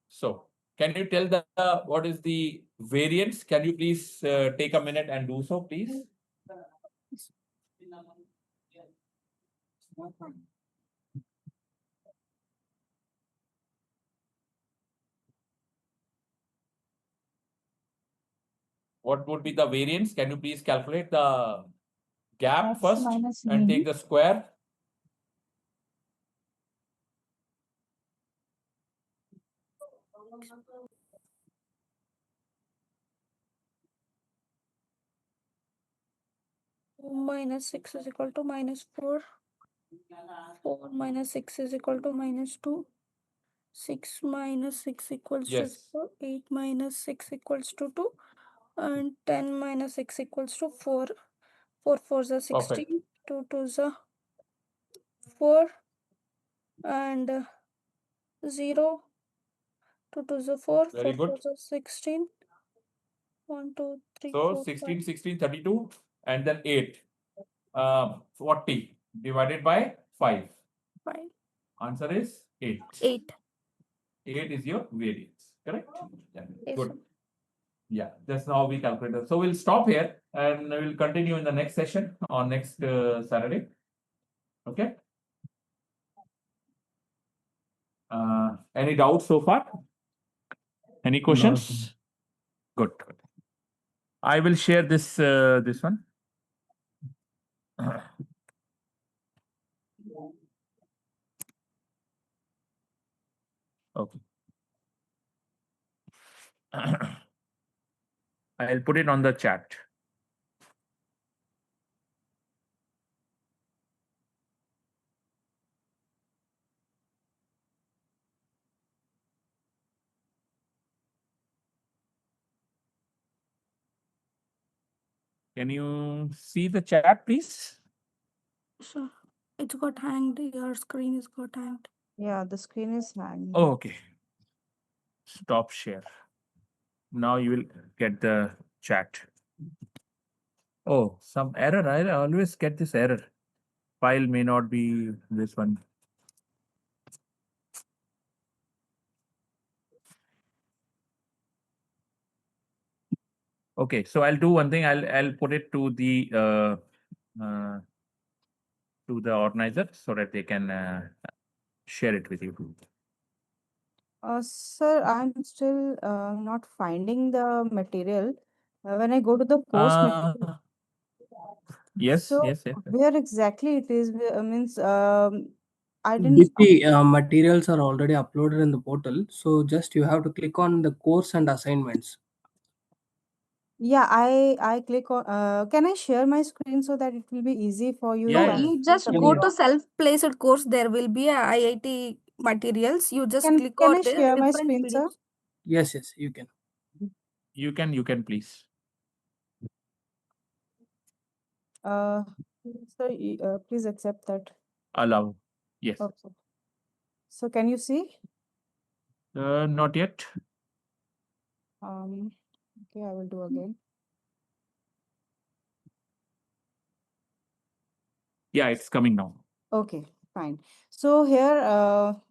So can you tell what is the variance? Can you please take a minute and do so, please? What would be the variance? Can you please calculate the gap X first minus and take mean. the square? Minus 6 is equal to minus 4. 4 minus 6 is equal to minus 2. 6 minus 6 equals to Yes. 0, 8 minus 6 equals to 2, and 10 minus 6 equals to 4. 4 4s are 16, Perfect. 2 2s are 4, and 0, 2 2s are 4, Very 4 good. 4s are 16, 1 2 3 So 4 16, 5. 16, 32, and then 8. 40 divided by 5. 5. Answer is 8. 8. 8 is your variance, correct? Yeah, Yes, good. sir. Yeah, that's how we calculate it. So we'll stop here and we'll continue in the next session on next Saturday. Okay. Any doubts so far? Any questions? Good. Good. I will share this this one. Okay. I'll put it on the chat. Can you see the chat, please? Sure. It's got hanged. Your screen is got hanged. Yeah, the screen is hanging. Oh, okay. Stop share. Now you will get the chat. Oh, some error. I always get this error. File may not be this one. Okay, so I'll do one thing. I'll put it to the organizer so that they can share it with you. Sir, I'm still not finding the material. When I go to the course material, Yes, so yes, yes. where exactly it is? Means I didn't. DP materials are already uploaded in the portal. So just you have to click on the course and assignments. Yeah, I click on. Can I share my screen so that it will be easy for you? Yeah, No, yeah. you just Yeah, go yeah. to self-placed course. There will be a IIT materials. You just click Can over I there. share my Different screen, sir? PDFs. Yes, yes, you can. You can please. Sir, please accept that. Allow. Yes. Okay. So can you see? Not yet. Okay, I will do again. Yeah, it's coming now. Okay, fine. So here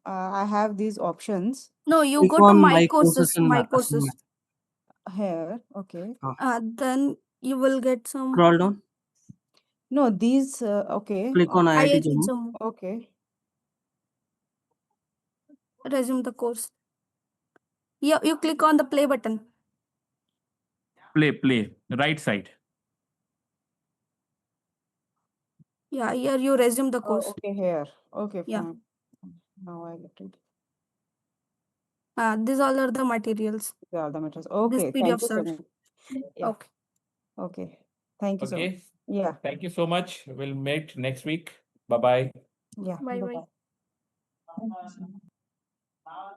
I have these options No, you Click go to on my my courses courses. and My courses. assignment. here. Okay. Then you will get some Scroll down. No, these okay. Click on IIT IIT Jammu. Jammu. Okay. Resume the course. You click on the play button. Play. Right side. Yeah, here you resume the Oh, course. okay, here. Okay, Yeah. fine. Now I get it. These all are the materials. Yeah, the materials. These Okay, thank you PDFs so are. much. Yeah. Okay. Okay. Thank you so much. Okay. Yeah. Thank you so much. We'll meet next week. Bye-bye. Yeah. Bye bye. Bye-bye.